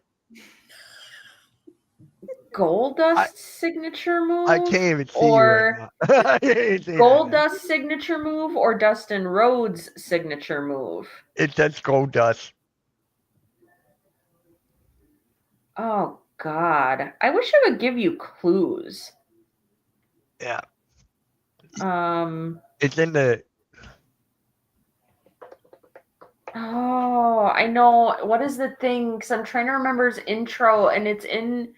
Goldust signature move? I can't even see or you right now. I can't see right now. Goldust signature move or Dustin Rhodes signature move? It says Goldust. Oh God. I wish I would give you clues. Yeah. Um It's in the. Oh, I know. What is the thing? Because I'm trying to remember his intro, and it's in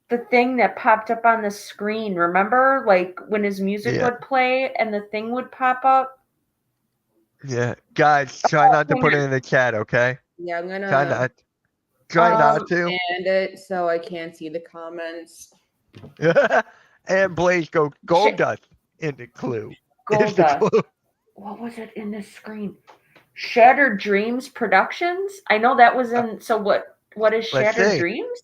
the thing that popped up on the screen. Remember, like when his music Yeah. would play and the thing would pop up. Yeah. Guys, try not to put it in the chat, okay? Yeah, I'm gonna Try not. Try not to. and it so I can't see the comments. And Blaze go Goldust in the clue. Is the Goldust. clue. What was it in the screen? Shattered Dreams Productions. I know that was in. So what? What is Let's Shattered see. Dreams?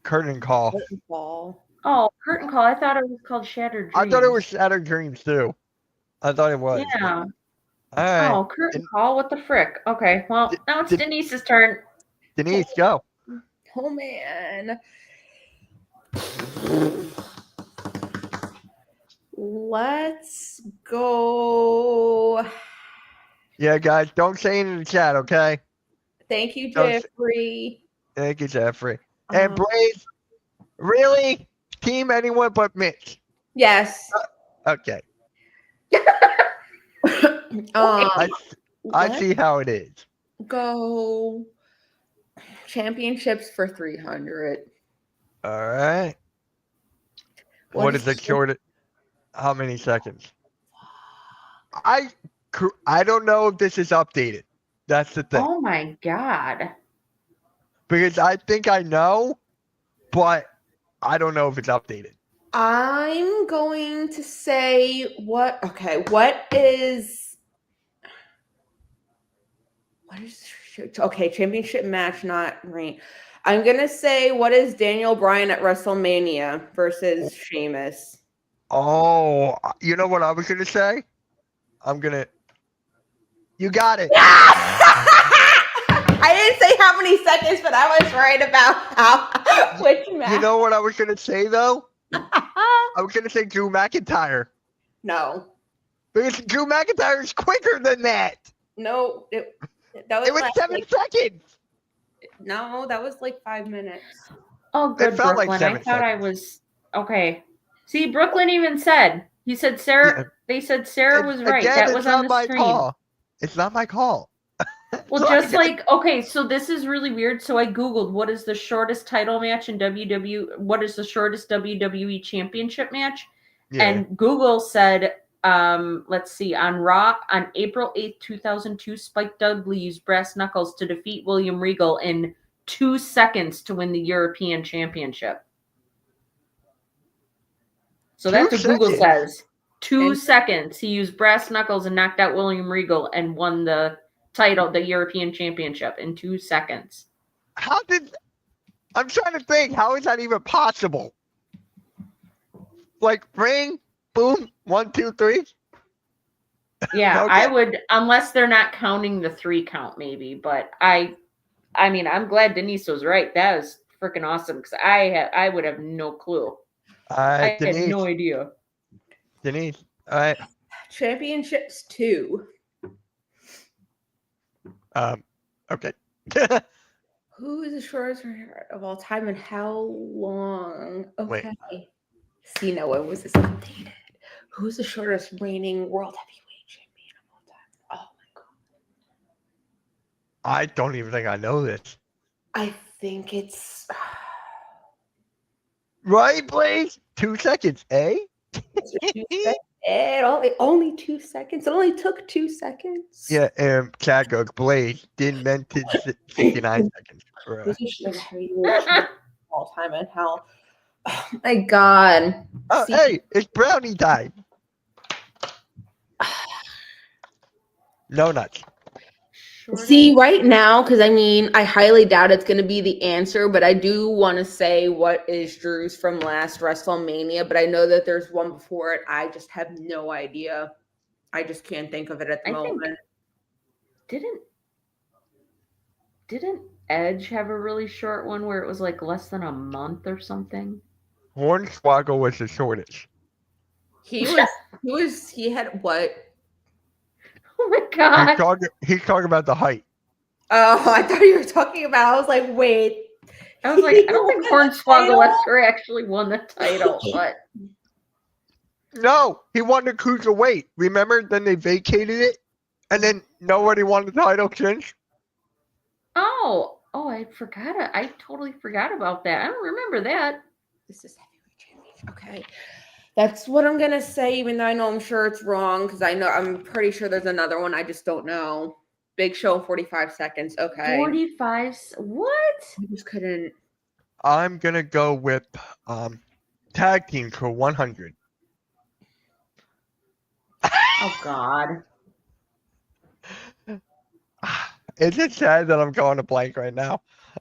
Curtain call. Ball. Oh, Curtain Call. I thought it was called Shattered I Dreams. thought it was Shattered Dreams too. I thought it was. Yeah. All right. Oh, Curtain Call. What the frick? Okay. Well, now it's did- Denise's turn. Denise, go. Oh man. Let's go. Yeah, guys, don't say it in the chat, okay? Thank you, Don't- Jeffrey. Thank you, Jeffrey. And Um, Blaze, really? Team anyone but Mitch. Yes. Okay. I I see how it is. Go championships for 300. All right. What is the shortest? How many seconds? I don't know if this is updated. That's the thing. Oh my God. Because I think I know, but I don't know if it's updated. I'm going to say what is okay, championship match, not ring. I'm gonna say what is Daniel Bryan at WrestleMania versus Sheamus? Oh, you know what I was gonna say? You got it. I didn't say how many seconds, but I was right about which match. You know what I was gonna say though? I was gonna say Drew McIntyre. No. Because Drew McIntyre is quicker than that. No, it was It was 7 seconds. No, that was like 5 minutes. Oh, good, felt like Brooklyn. I 7 thought I seconds. was okay. See, Brooklyn even said he said Sarah. Yeah. They said Sarah was right. Again, That it's was not on the my screen. call. It's not my call. Well, just like okay, so this is really weird. So I googled what is the shortest title match in WWE. What is the shortest WWE Championship match? Yeah. And Google said, let's see, on Raw on April 8th, 2002, Spike Dudley used brass knuckles to defeat William Regal in 2 seconds to win the European Championship. So that's 2 what Google seconds? says. 2 And- seconds. He used brass knuckles and knocked out William Regal and won the title, the European Championship, in 2 seconds. I'm trying to think, how is that even possible? Like ring, boom, 1, 2, 3. Yeah, Okay. I would, unless they're not counting the 3 count, maybe. But I mean, I'm glad Denise was right. That was freaking awesome because I would have no clue. All right, I had no idea. Denise. All right. Championships 2. Okay. Who is the shortest of all time and how long? Wait. Okay. See, no, when was this updated? Who's the shortest reigning world heavyweight champion of all time? Oh my god. I don't even think I know this. I think it's Right, Blaze? 2 seconds, eh? 2 seconds. Only 2 seconds. It only took 2 seconds. Yeah, and chat goes, Blaze didn't mention 69 seconds. This is like a heavyweight champion all time and how. Oh my god. Oh, See- hey, it's brownie time. No nuts. See, right now, because I mean, I highly doubt it's going to be the answer, but I do want to say what is Drew's from last WrestleMania, but I know that there's one before it. I just have no idea. I just can't think of it at the I think- moment. Didn't Edge have a really short one where it was like less than a month or something? Hornswoggle was the shortest. He had what? Oh my god. He's talking about the height. Oh, I thought you were talking about, I was like, wait. I was like, I don't think Hornswoggle ever actually won the title, but No, he won the cruiserweight. Remember? Then they vacated it, and then nobody won the title since. oh, I forgot it. I totally forgot about that. I don't remember that. This is heavyweight championship. Okay. That's what I'm gonna say, even though I know I'm sure it's wrong, because I'm pretty sure there's another one. I just don't know. Big Show in 45 seconds. Okay. 45. What? I just couldn't. I'm gonna go with tag team for 100. Oh god. Is it sad that I'm going to blank right now?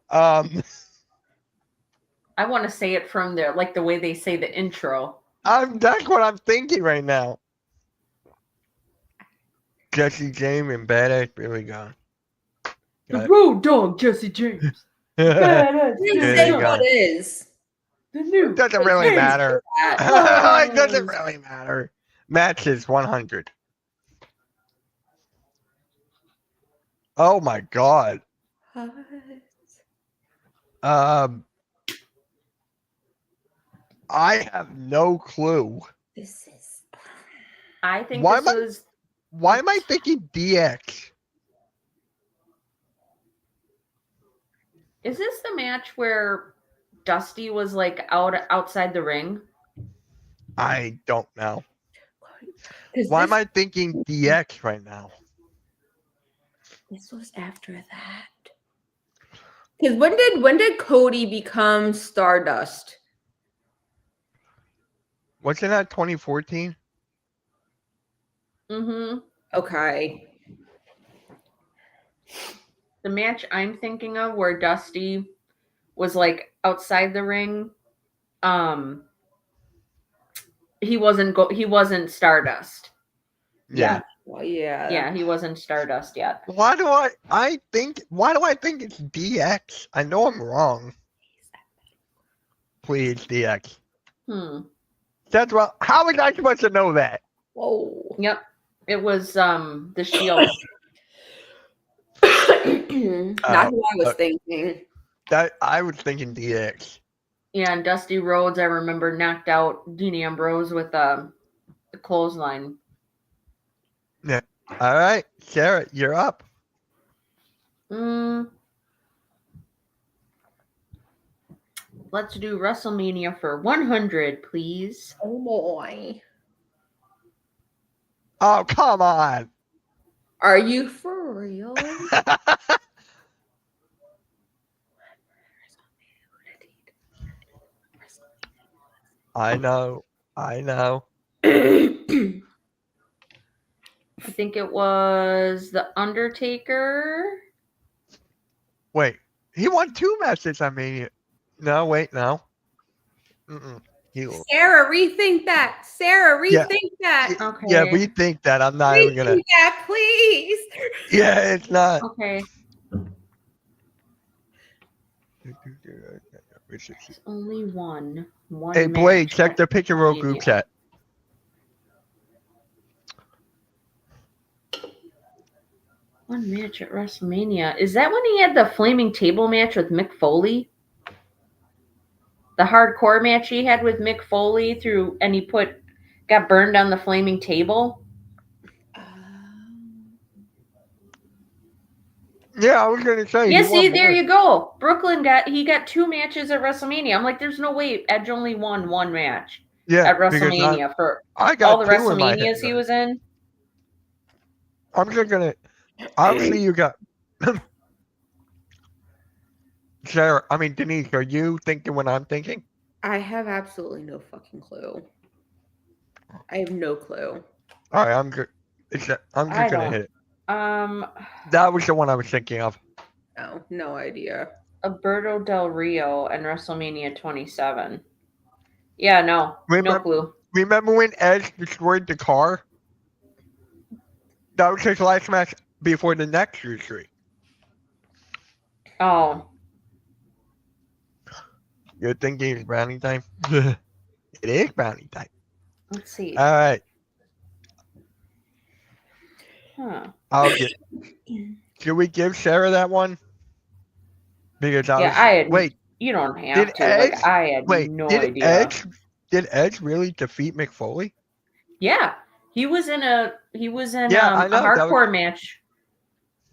I want to say it from there, like the way they say the intro. That's what I'm thinking right now. Jesse James and Badass Billy Gunn. The Road Dog, Jesse James. Badass. Didn't There say you go. what is. The new. Doesn't really James. matter. That. It doesn't really matter. Matches 100. Oh my god. I have no clue. This is. I think Why this am I- was. Why am I thinking DX? Is this the match where Dusty was like outside the ring? I don't know. 'Cause Why am this- I thinking DX right now? This was after that. Because when did Cody become Stardust? Wasn't that 2014? Mm-hmm. Okay. The match I'm thinking of where Dusty was like outside the ring. He wasn't Stardust. Yeah. Well, yeah. Yeah, he wasn't Stardust yet. Why do I think it's DX? I know I'm wrong. Please, DX. That's well. How was I supposed to know that? Whoa. Yep. It was the Shield. Not who I was thinking. That I was thinking DX. Yeah, and Dusty Rhodes, I remember, knocked out Dean Ambrose with the clothesline. All right, Sarah, you're up. Let's do WrestleMania for 100, please. Oh boy. Oh, come on. Are you for real? I know. I think it was The Undertaker. Wait, he won 2 matches. I mean, no, wait, no. Sarah, rethink that. Sarah, Yeah. rethink that. Okay. Yeah, rethink that. I'm not even gonna. Rethink that, please. Yeah, it's not. Okay. It's only one. Hey, Blade, match check at the picture roll WrestleMania. group chat. One match at WrestleMania. Is that when he had the flaming table match with Mick Foley? The hardcore match he had with Mick Foley and he got burned on the flaming table? Yeah, I was gonna say. Yeah, he see, won there more. you go. Brooklyn got 2 matches at WrestleMania. I'm like, there's no way Edge only won 1 match. Yeah, at because WrestleMania for I all got the two in my head. WrestleManias he was in. I'm just gonna. Obviously, you got. Sarah, I mean Denise, are you thinking what I'm thinking? I have absolutely no fucking clue. I have no clue. All right, I'm good. I'm I just gonna don't. hit it. Um, That was the one I was thinking of. No, no idea. Alberto Del Rio and WrestleMania 27. Yeah, no Remember, clue. remember when Edge destroyed the car? That was his last match before the next surgery. Oh, You're thinking it's brownie time? It is brownie time. let's see. All right, I'll get. Should we give Sarah that one? Because wait. You don't have Did to. Edge? Like, I had no idea. Did Edge really defeat Mick Foley? Yeah, he was in a I know, a hardcore match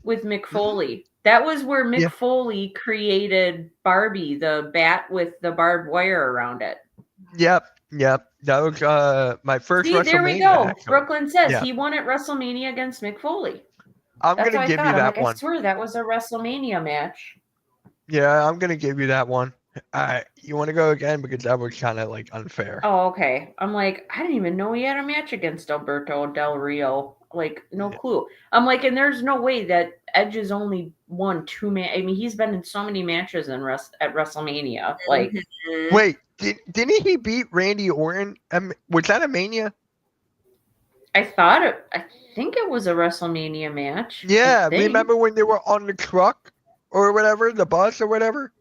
with Mick Foley. That was where Mick Foley created Barbie, the bat with the barbed wire around it. Yep. That was my first WrestleMania. There we go. Actually. Brooklyn says he won at WrestleMania against Mick Foley. I'm gonna give you that one. I swear that was a WrestleMania match. Yeah, I'm gonna give you that one. You want to go again because that was kind of like unfair. Oh, okay. I'm like, I didn't even know he had a match against Alberto Del Rio. Like, no clue. I'm like, and there's no way that Edge has only won 2 matches. I mean, he's been in so many matches at WrestleMania. Like, wait, didn't he beat Randy Orton? Was that a Mania? I think it was a WrestleMania match. Yeah, remember when they were on the truck or whatever, the bus or whatever?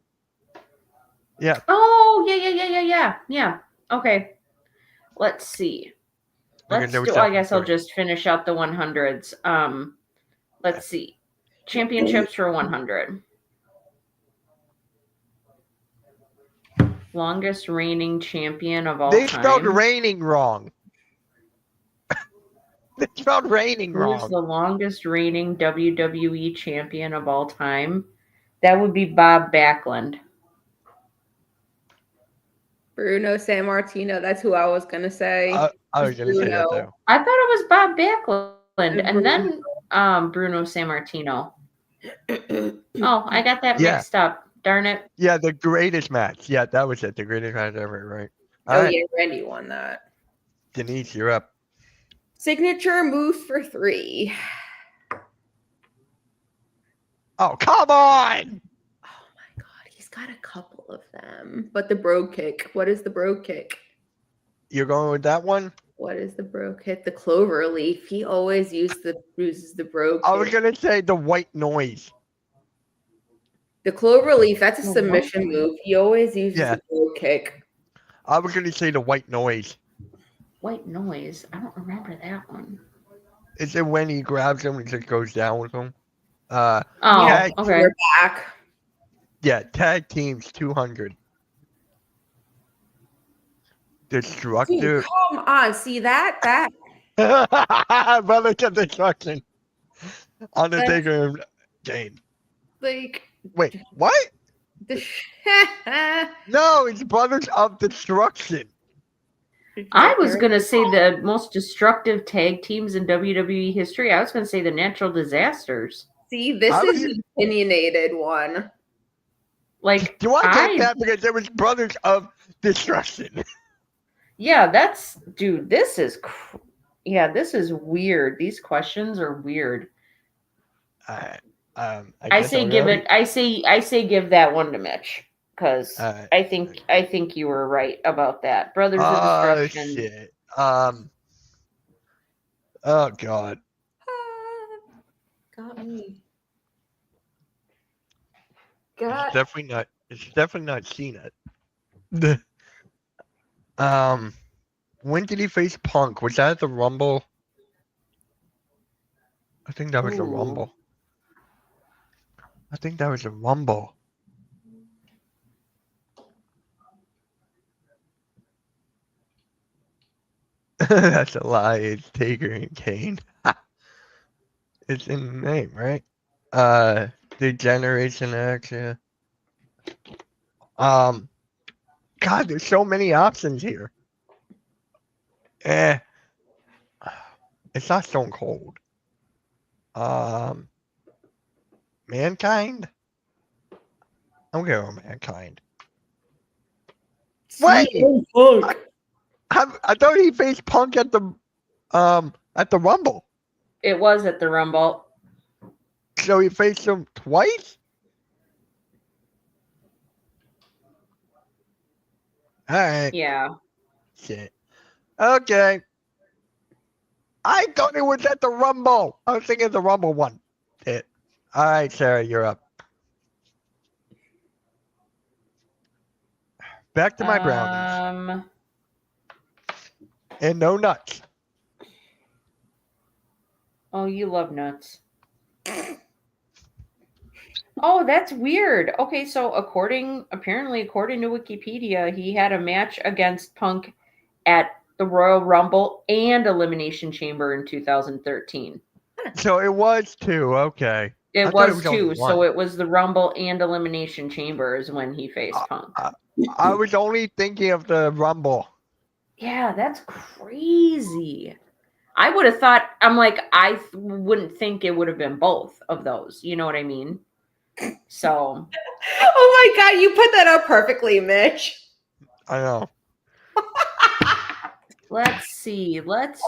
Yeah. Oh, yeah. Okay. Let's see. I guess I'll just finish out the 100s. Let's see. Championships for 100. Longest reigning champion of all time. They spelled reigning wrong. They spelled reigning wrong. Who's the longest reigning WWE champion of all time? That would be Bob Backlund. Bruno Sammartino. That's who I was gonna say. I was gonna say that too. I thought it was Bob Backlund, and then Bruno Sammartino. Oh, I got that mixed up. Darn it. Yeah, the greatest match. Yeah, that was it. The greatest match ever, right? Yeah, Randy won that. Denise, you're up. Signature move for 3. Oh, come on! Oh my god, he's got a couple of them. But the bro kick. What is the bro kick? You're going with that one? What is the bro kick? The clover leaf. He always uses the bro kick. I was gonna say the white noise. The clover leaf, that's a submission move. He always uses the bro kick. I was gonna say the white noise. White noise? I don't remember that one. Is it when he grabs him and just goes down with him? Okay. We're back. Yeah, tag teams 200. Destructive. Dude, come on, see that? Brother to Destruction. Undertaker and Kane. Like, wait, what? No, it's Brothers of Destruction. I was going to say the most destructive tag teams in WWE history. I was going to say the Natural Disasters. See, this is an opinionated one. Like, do I take that because it was Brothers of Destruction? Yeah, this is weird. These questions are weird. I say give that one to Mitch because I think you were right about that. Brothers of Destruction. Shit. Oh god. Got me. It's definitely not Cena. When did he face Punk? Was that at the Rumble? I think that was the Rumble. That's a lie. It's Taker and Kane. It's in the name, right? The Generation X, yeah. God, there's so many options here. Eh, it's not Stone Cold. Mankind. I'm going with Mankind. Wait, Oh, fuck. I thought he faced Punk at the Rumble. It was at the Rumble. So he faced him twice? Alright. Yeah. Shit. Okay. I thought it was at the Rumble. I was thinking the Rumble one. Shit. Alright, Sarah, you're up. Back to my brownies. And no nuts. Oh, you love nuts. Oh, that's weird. Okay, so apparently according to Wikipedia, he had a match against Punk at the Royal Rumble and Elimination Chamber in 2013. So it was two. Okay. I It thought was only two, so one. it was the Rumble and Elimination Chambers when he faced Punk. I was only thinking of the Rumble. Yeah, that's crazy. I would have thought, I wouldn't think it would have been both of those. You know what I mean? So, Oh my god, you put that up perfectly, Mitch. I know. let's see. Let's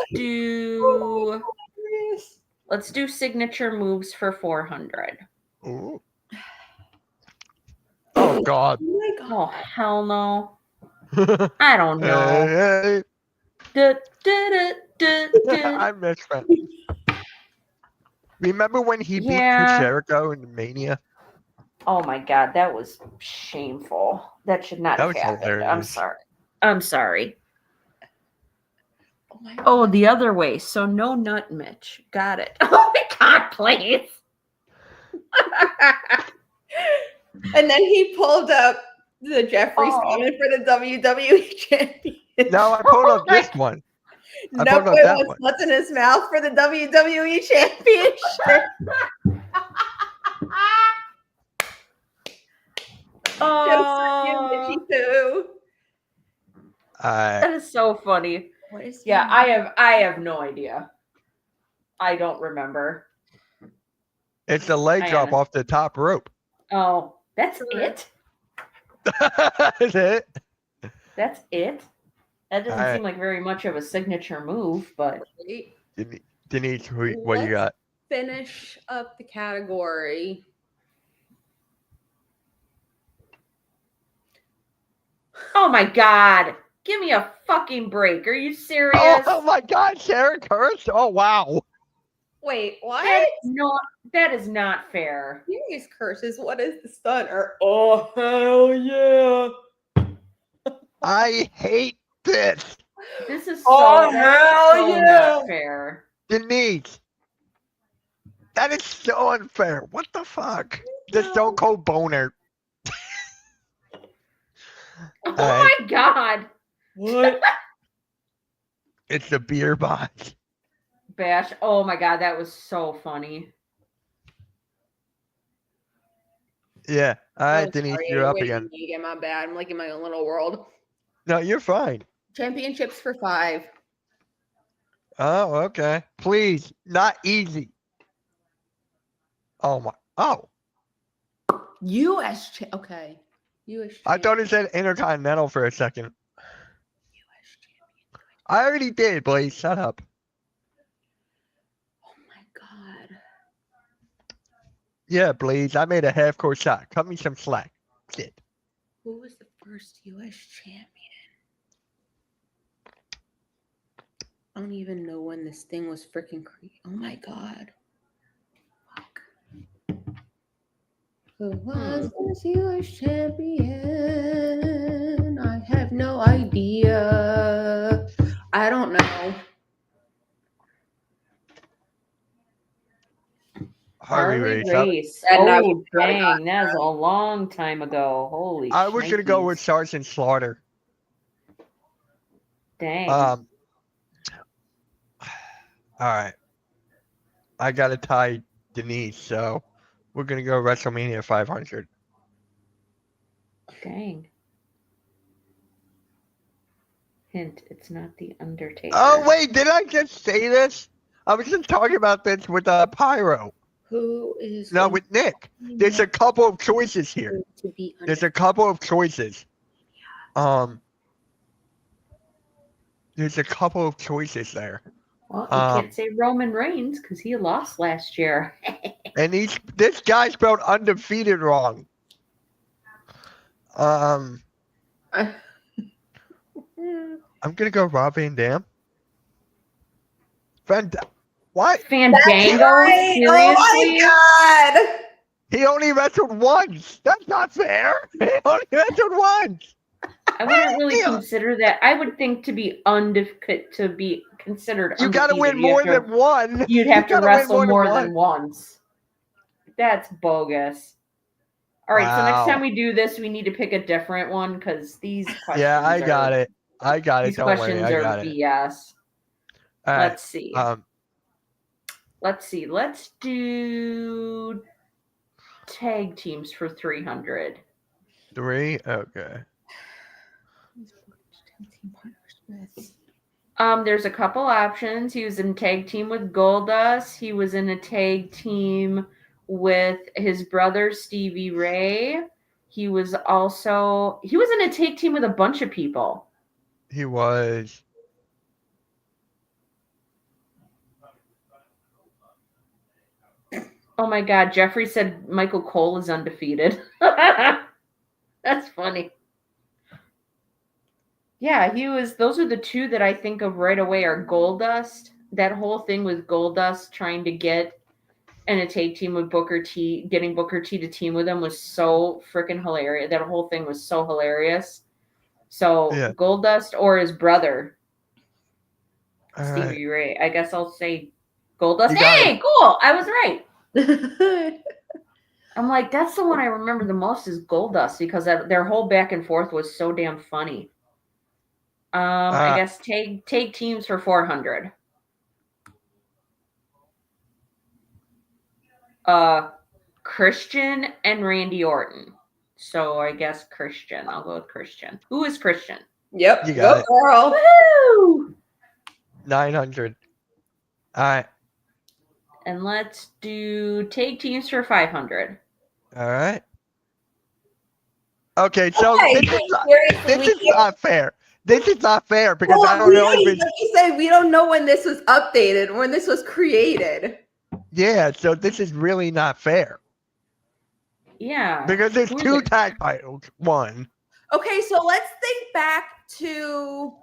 do signature moves for 400. Ooh. Oh God. Oh my god. Oh, hell no. I don't know. Hey, Du, du, du, du, du. I missed that. Remember when he beat Yeah. Chris Jericho in Mania? Oh my god, that was shameful. That should not That have was happened. I'm hilarious. sorry. I'm sorry. Oh my god. Oh, the other way. So no nut, Mitch. Got it. Oh my god, please. And then he pulled up the Jeffrey Oh. Summon for the WWE champion. No, I pulled up this one. I No pulled up boy that wants one. nuts in his mouth for the WWE championship. Just for you, Oh, Mitchie Poo. that is so funny. What is Yeah, that? I have no idea. I don't remember. It's a leg I drop am. off the top rope. Oh, that's it? That's it. That's it? That doesn't Alright. seem like very much of a signature move, but Wait, Denise, what you got? finish up the category. oh my god. Give me a fucking break. Are you serious? Oh my God, Sarah Curse! Oh wow. Wait, what? That is not fair. Serious curses. What is the stunner? Oh hell yeah! I hate this. This is Oh, so hell yeah. not fair. Denise. That is so unfair. What the fuck? The Stone Cold Boner. Oh Alright. my god. What? It's the beer box. Bash. Oh my god, that was so funny. Yeah. All right, I'm Denise, sorry, you're up wait, again. Again, my bad. I'm like in my own little world. No, you're fine. Championships for 5. Oh, okay. Please, not easy. Oh my. Oh, U.S. Okay. U.S. I thought it said Intercontinental for a second. U.S. champion. I already did, Blaze. Shut up. Oh my god. Yeah, Blaze. I made a half-court shot. Cut me some slack. Shit. Who was the first U.S. champion? I don't even know when this thing was freaking created. Oh my god. Fuck. Who was this U.S. champion? I have no idea. I don't know. Harley Race. Race. And I Oh would not have dang, that was a long time ago. Holy I was gonna go shnikes. with Sergeant Slaughter. Dang. All right. I gotta tie Denise, so we're gonna go WrestleMania 500. Dang. Hint, it's not the Undertaker. Oh wait, did I just say this? I was just talking about this with Pyro. Who is No, with Nick. There's a couple of choices here. going to be There's a couple of choices. There's a couple of choices there. Well, you can't say Roman Reigns because he lost last year. And this guy spelled undefeated wrong. I'm gonna go Rob Van Dam. What? Fandango? right. Seriously? Oh my god! He only wrestled once. That's not fair. He only wrestled once. I wouldn't really Yeah. consider that. I would think to be considered You gotta undefeated, win more than one. you'd have to gotta win wrestle more one. than once. That's bogus. All right, so next Wow. time we do this, we need to pick a different one because these questions Yeah, I got it. I got it. These Don't worry, questions I are got it. BS. All right. Let's see. Um, Let's do tag teams for 300. 3. Okay. There's a couple options. He was in tag team with Goldust. He was in a tag team with his brother Stevie Ray. He was in a tag team with a bunch of people. He was. Oh my God, Jeffrey said Michael Cole is undefeated. That's funny. Yeah, those are the two that I think of right away are Goldust. That whole thing with Goldust trying to get in a tag team with Booker T, getting Booker T to team with him was so freaking hilarious. That whole thing was so hilarious. So Yeah. Goldust or his brother, All Stevie right. Ray. I guess I'll say Goldust. You got Hey, cool. I was right. Right. I'm like, that's the one I remember the most is Goldust because their whole back and forth was so damn funny. I guess take teams for 400. Christian and Randy Orton. So I guess Christian. I'll go with Christian. Who is Christian? Yep. You got it. Girl. Woo! 900. All right. And let's do take teams for 500. All right. Okay, so Okay, this seriously, is not fair. This is not fair because I well, don't know if it's like you said, we don't know when this was updated, when this was created. yeah. So this is really not fair Yeah. because there's Who's 2 it? tag titles. One. Okay, so let's think back to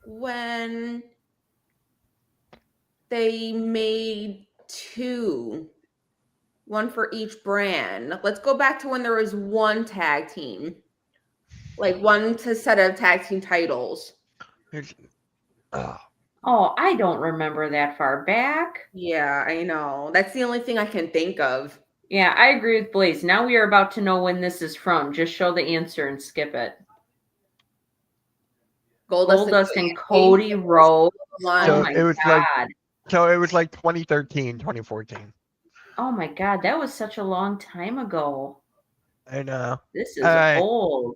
when they made 2, one for each brand. Let's go back to when there was one tag team, like one set of tag team titles. Oh, I don't remember that far back. Yeah, I know. That's the only thing I can think of. Yeah, I agree with Blaze. Now we are about to know when this is from. Just show the answer and skip it. Goldust and Cody Rhodes. So Oh my it was God. it was like 2013, 2014. Oh my God, that was such a long time ago. I know. This is All right. old.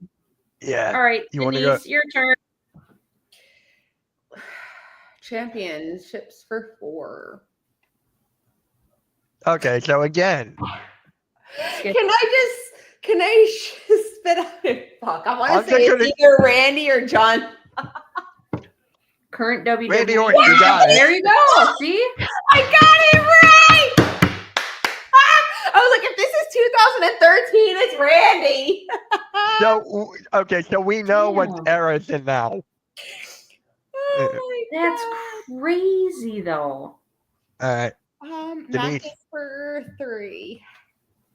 Yeah. All right, You wanna Denise, your turn. Championships for 4. Okay, so again, Skip. Can I just spit out fuck? I I'm want to just say gonna- it's either Randy or John. Current WWE. Randy Orton, you got it. There you go. See? I got it right. I was like, if this is 2013, it's Randy. so okay, so we know what Damn. era it's in now. Oh my That's God. crazy, though. All right. Denise. Matches for 3.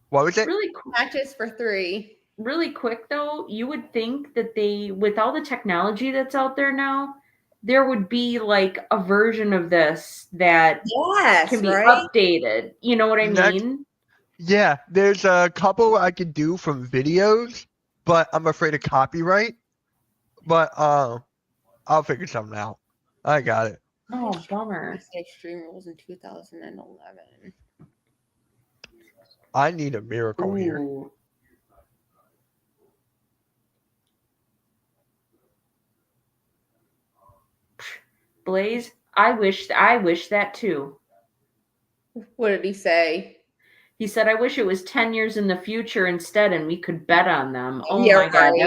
What was it? Matches for 3. Really quick, though, you would think that with all the technology that's out there now, there would be like a version of this that Yes, can be right? updated. You know what I Next- mean? Yeah, there's a couple I could do from videos, but I'm afraid of copyright. But I'll figure something out. I got it. Oh, bummer. Extreme Rules in 2011. I need a miracle here. Ooh. Blaze, I wish that too. What did he say? He said, "I wish it was 10 years in the future instead, and we could bet on them." Oh Yeah, my god, right.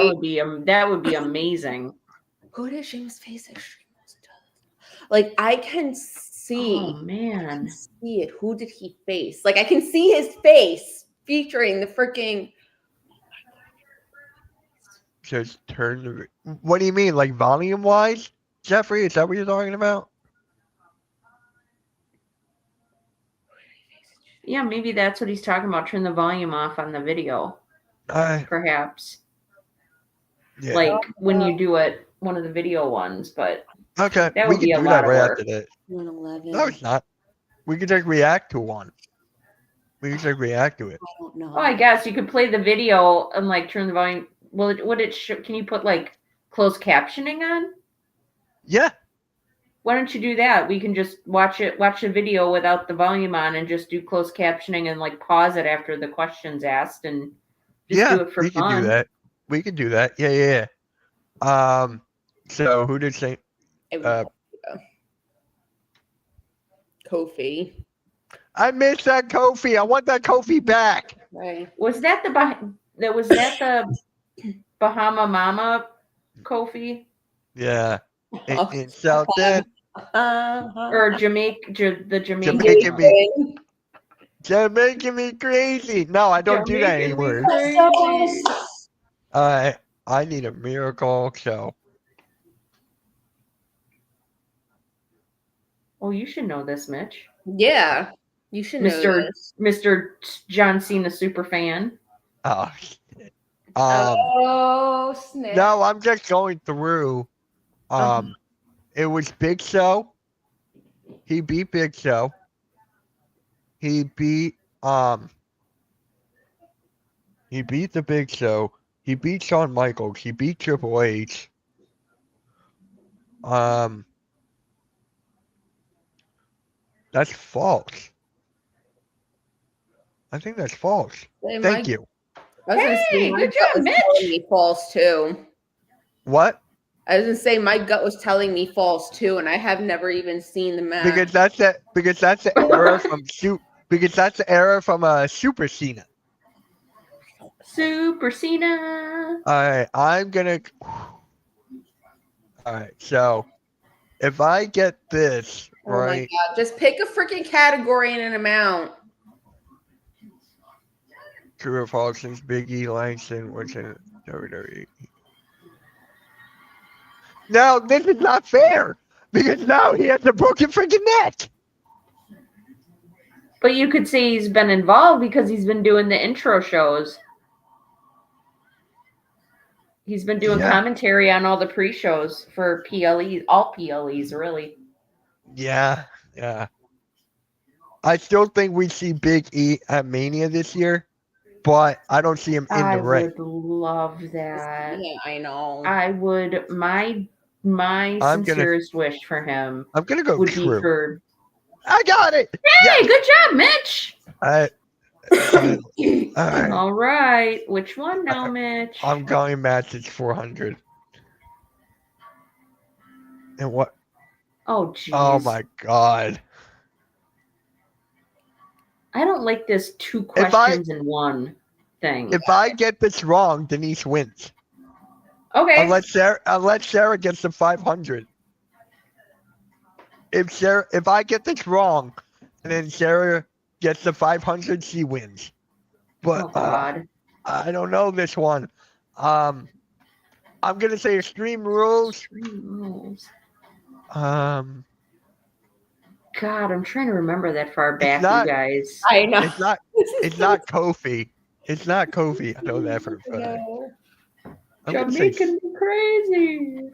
that would be amazing. Who did James face extreme? Like I can see. Oh I man, can see it. Who did he face? Like I can see his face featuring the freaking. Just turn the. What do you mean, like volume wise, Jeffrey? Is that what you're talking about? yeah, maybe that's what he's talking about. Turn the volume off on the video, perhaps. Yeah. Like when you do it, one of the video ones, but Okay, that we would can be a do lot that of right work. after this. 111. No, it's not. We can just react to one. We can just react to it. I don't know. Oh, I guess you could play the video and like turn the volume. Well, can you put like closed captioning on? Yeah. Why don't you do that? We can just watch the video without the volume on and just do closed captioning and like pause it after the question's asked and just do it for we fun. can do that. We can do that. Yeah. So who did say? Kofi. I missed that Kofi. I want that Kofi back. Right. Was that the Bahama Mama Kofi? Yeah. In South End. Or the Jamaican. They're making me crazy. No, I don't do that anymore. I need a miracle show. Oh, you should know this, Mitch. Yeah, you should know this. Mr. John Cena superfan. Oh, shit. Snap. No, I'm just going through. It was Big Show. He beat Big Show. He beat the Big Show. He beat Shawn Michaels. He beat Triple H. That's false. I think that's false. Thank you. Hey, good job, Mitch. False too. What? I was gonna say my gut was telling me false too, and I have never even seen the match. Because that's the era from Super Cena. Super Cena. All right, so if I get this right, my God. Just pick a freaking category and an amount. True or false, since Big E Langston was in WWE. No, this is not fair because now he has a broken freaking neck. But you could say he's been involved because he's been doing the intro shows. He's been doing commentary on all the pre-shows for PLEs, all PLEs, really. Yeah. I still think we see Big E at Mania this year, but I don't see him in the ring. I would love that. Yeah, I know. I would. My sincerest wish for him. I'm gonna go would True. Be for. I got it. Hey, good job, Mitch. All right. Which one now, Mitch? I'm going Message 400. And what? Oh, jeez. Oh my God. I don't like this 2 questions in one thing. If I get this wrong, Denise wins. Okay. Unless Sarah gets the 500. If I get this wrong, and then Sarah gets the 500, she wins. But oh God. I don't know this one. I'm gonna say Extreme Rules. Extreme Rules. God, I'm trying to remember that far back, you guys. I know. It's not Kofi. It's not Kofi. I know that for a fact. You're making me crazy.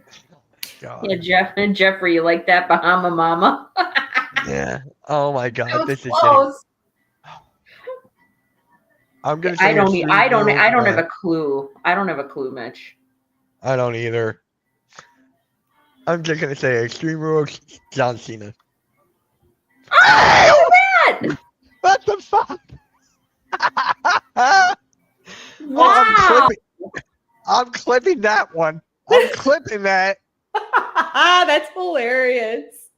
God. Yeah, Jeffrey, you like that Bahama Mama? Yeah. Oh my God, this is close. I'm gonna say I don't have a clue. I don't have a clue, Mitch. I don't either. I'm just gonna say Extreme Rules, John Cena. Oh, that! What the fuck? Wow! I'm clipping that one. I'm clipping that. That's hilarious.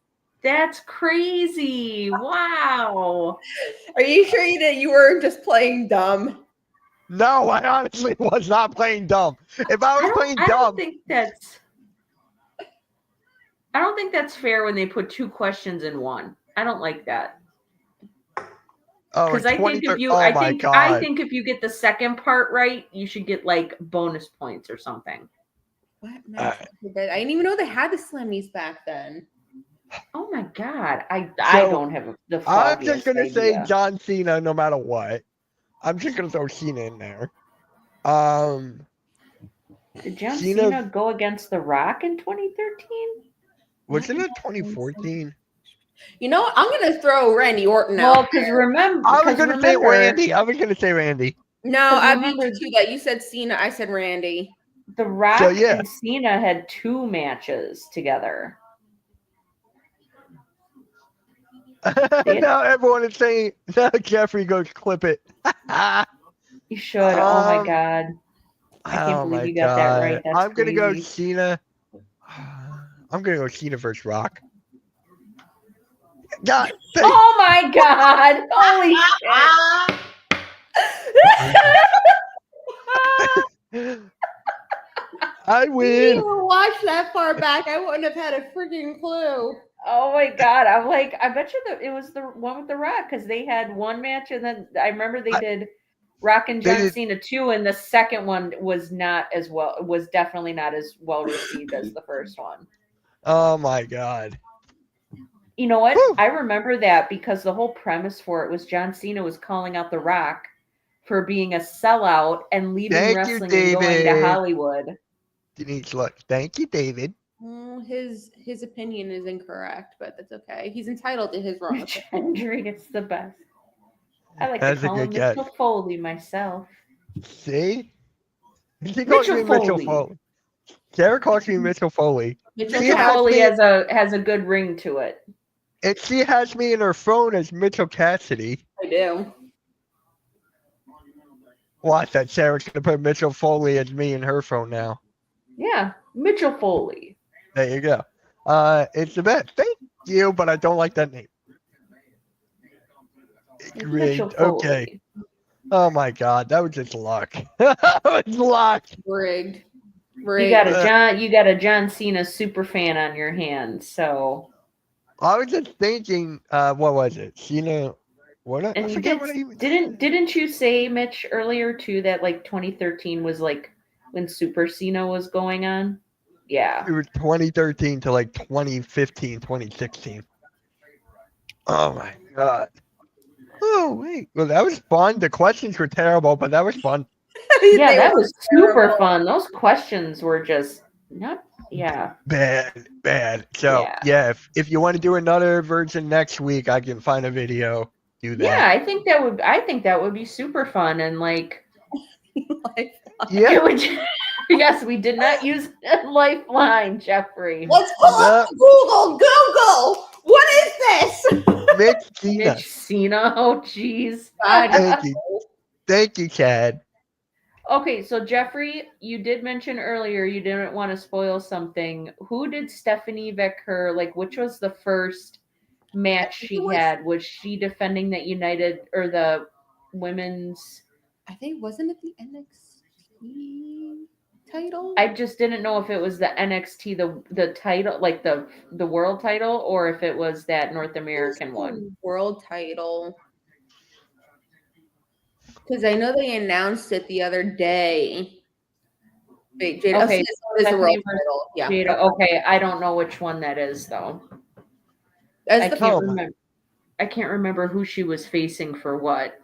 That's crazy. Wow. Are you sure you were just playing dumb? No, I honestly was not playing dumb. If I was playing I don't dumb, think that's fair when they put two questions in one. I don't like that. oh, Because I think if you oh I my think god. I think if you get the second part right, you should get like bonus points or something. What? I didn't even know they had the Slammies back then. Oh my god. I So, don't have the I'm foggiest just gonna say idea. John Cena no matter what. I'm just gonna throw Cena in there. Did John Cena- Cena go against The Rock in 2013? Wasn't it 2014? You know what? I'm gonna throw Randy Orton Well, out. because remember, I was gonna say Randy. No, 'cause I beat remember- you to that. You said Cena. I said Randy. The Rock So, yeah. and Cena had 2 matches together. Now everyone is saying now Jeffrey goes clip it. You should. Oh my Um, god. I can't oh believe my you got that God. right. That's I'm gonna go crazy. Cena. I'm gonna go Cena versus Rock. God, Oh my god. Holy shit. I If win. you watched that far back, I wouldn't have had a freaking clue. Oh my god. I'm like, I bet you that it was the one with The Rock because they had one match and then I remember they did Rock and They John did- Cena 2, and the second one was definitely not as well received as the first one. Oh my God. You know what? Whew. I remember that because the whole premise for it was John Cena was calling out The Rock for being a sellout and leaving Thank you, wrestling and going to David. Hollywood. Denise, look. Thank you, David. Well, his opinion is incorrect, but that's okay. He's entitled to his wrong Mitch opinion. Hendricks, the best. I like That's to a call him good guess. Mitchell Foley myself. See? She calls me Mitchell Mitchell Foley. Foley. Sarah calls me Mitchell Foley. Mitchell She Mitchell has Foley me- has a good ring to it. And she has me in her phone as Mitchell Cassidy. I do. Watch that. Sarah's gonna put Mitchell Foley as me in her phone now. Yeah, Mitchell Foley. There you go. It's the best. Thank you, but I don't like that name. Great. Mitchell Foley. Okay. Oh my God, that was just luck. That was luck. Rigged. You got a John Cena super fan on your hands, so. I was just thinking, what was it? Cena. What? I And you forget what I even. didn't you say, Mitch, earlier too that like 2013 was like when Super Cena was going on? Yeah. It was 2013 to like 2015, 2016. Oh my God. Oh wait. Well, that was fun. The questions were terrible, but that was fun. Yeah, They that were was super terrible. fun. Those questions were just not. Yeah. Bad. So yeah, if you want to do another version next week, I can find a video. Do that. Yeah, I think that would be super fun and like Yeah. it would. Yes, we did not use a lifeline, Jeffrey. Let's pull up Google. Google. What is this? Mitch Cena. Mitch Cena. Oh, jeez. Thank you. Thank you, Chad. Okay, so Jeffrey, you did mention earlier you didn't want to spoil something. Who did Stephanie Becker, like, which was the first match she had? Was she defending that United or the women's? I think, wasn't it the NXT title? I just didn't know if it was the NXT, the title, like the world title, or if it was that North American one. World title. Because I know they announced it the other day. Wait, Jada, Okay, okay, so it is the world Stephanie title. Yeah. Jada, okay, I don't know which one that is though. As I the can't remember. I can't remember who she was facing for what.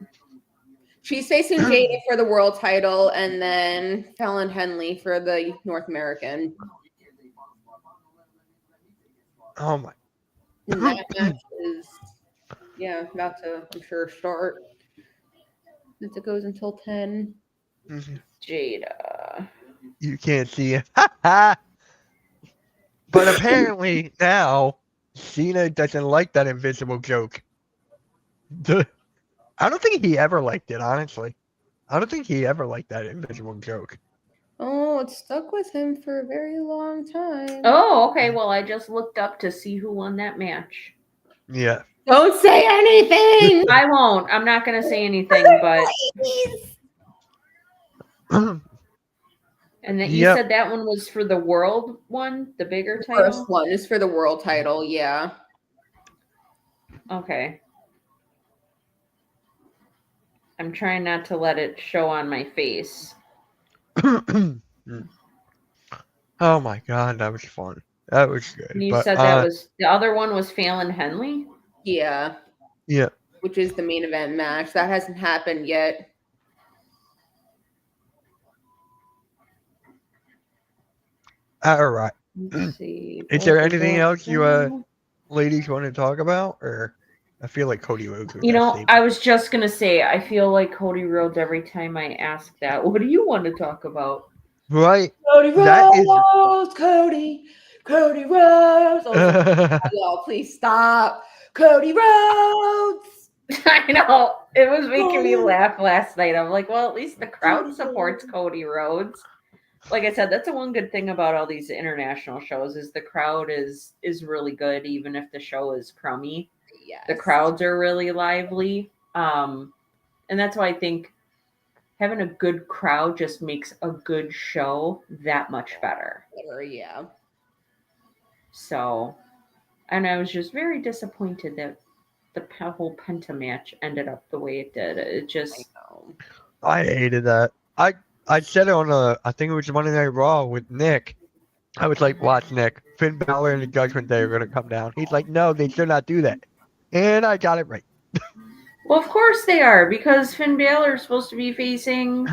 She's facing Jada for the world title, and then Fallon Henley for the North American. Oh my. And that match is, about to, I'm sure, start. Since it goes until 10. Jada. You can't see it. But apparently now Cena doesn't like that invisible joke. I don't think he ever liked it, honestly. I don't think he ever liked that invisible joke. Oh, it's stuck with him for a very long time. Oh, okay. Well, I just looked up to see who won that match. Yeah. Don't say anything. I won't. I'm not going to say anything, but. Please. And that you Yep. said that one was for the world one, the bigger The first title? one is for the world title. Yeah. Okay. I'm trying not to let it show on my face. Oh my god, that was fun. That was good. And you But said that was the other one was Fallon Henley? Yeah. yeah. Which is the main event match. That hasn't happened yet. All right. Let's see. Is there Both of anything those- else you ladies want to talk about, or I feel like Cody Rhodes was You that know, staple. I was just gonna say I feel like Cody Rhodes every time I ask that. What do you want to talk about? Right. Cody That is- Rhodes, Cody Rhodes. Oh, y'all, please stop. Cody Rhodes. I know. It was making me Cody. laugh last night. I'm like, well, at least the crowd Cody supports Rhodes. Cody Rhodes. Like I said, that's the one good thing about all these international shows is the crowd is really good, even if the show is crummy. Yes. The crowds are really lively. And that's why I think having a good crowd just makes a good show that much better. Yeah. So, and I was just very disappointed that the whole Penta match ended up the way it did. It just, I hated that. I said it on I think it was Monday Night Raw with Nick. I was like, watch Nick. Finn Balor and the Judgment Day are going to come down. He's like, no, they should not do that. And I got it right. well, of course they are, because Finn Balor is supposed to be facing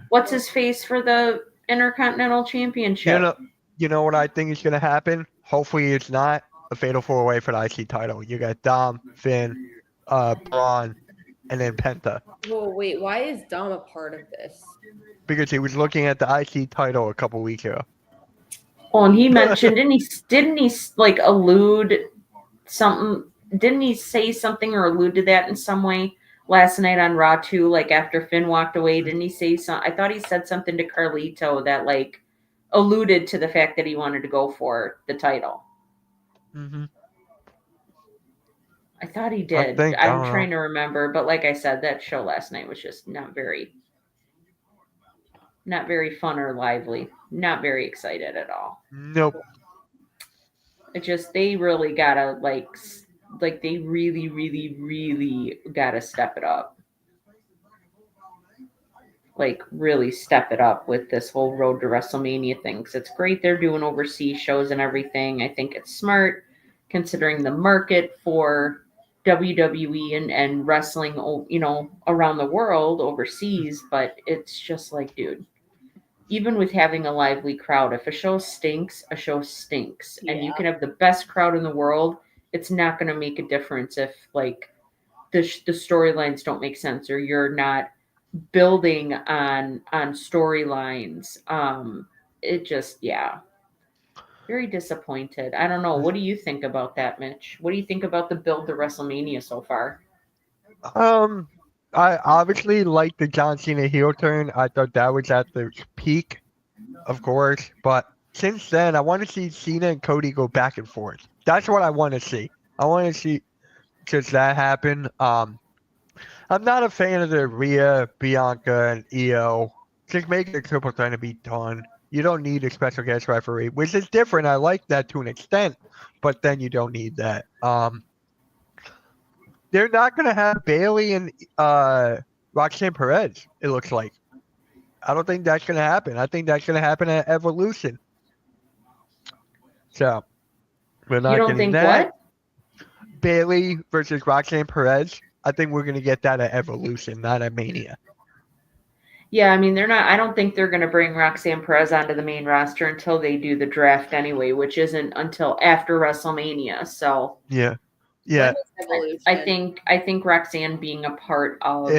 what's his face for the Intercontinental Championship. You know what I think is going to happen? Hopefully it's not a fatal four-way for the IC title. You got Dom, Finn, Braun, and then Penta. Whoa, wait. Why is Dom a part of this? Because he was looking at the IC title a couple weeks ago. Well, and he mentioned, didn't he like allude something? Didn't he say something or allude to that in some way last night on Raw too? Like after Finn walked away, didn't he say something? I thought he said something to Carlito that like alluded to the fact that he wanted to go for the title. Mm-hmm. I thought he did. I I'm don't trying know. to remember, but like I said, that show last night was just not very fun or lively. Not very excited at all. Nope. It just they really gotta like they really gotta step it up. Like really step it up with this whole Road to WrestleMania thing. Because it's great they're doing overseas shows and everything. I think it's smart considering the market for WWE and wrestling, you know, around the world overseas. But it's just like, dude, even with having a lively crowd, if a show stinks, a show stinks. And you Yeah. can have the best crowd in the world. It's not going to make a difference if like the storylines don't make sense or you're not building on storylines. It just, yeah, very disappointed. I don't know. What do you think about that, Mitch? What do you think about the build to WrestleMania so far? I obviously liked the John Cena heel turn. I thought that was at the peak, of course. But since then, I want to see Cena and Cody go back and forth. That's what I want to see. I want to see just that happen. I'm not a fan of the Rhea, Bianca, and Io. Just make it a triple threat to be done. You don't need a special guest referee, which is different. I like that to an extent, but then you don't need that. They're not going to have Bailey and Roxanne Perez, it looks like. I don't think that's going to happen. I think that's going to happen at Evolution. So, we're not You don't getting think that. what? Bailey versus Roxanne Perez. I think we're going to get that at Evolution, not at Mania. Yeah, I mean, they're not. I don't think they're going to bring Roxanne Perez onto the main roster until they do the draft anyway, which isn't until after WrestleMania. So Yeah. Yeah. I think Roxanne being a part of.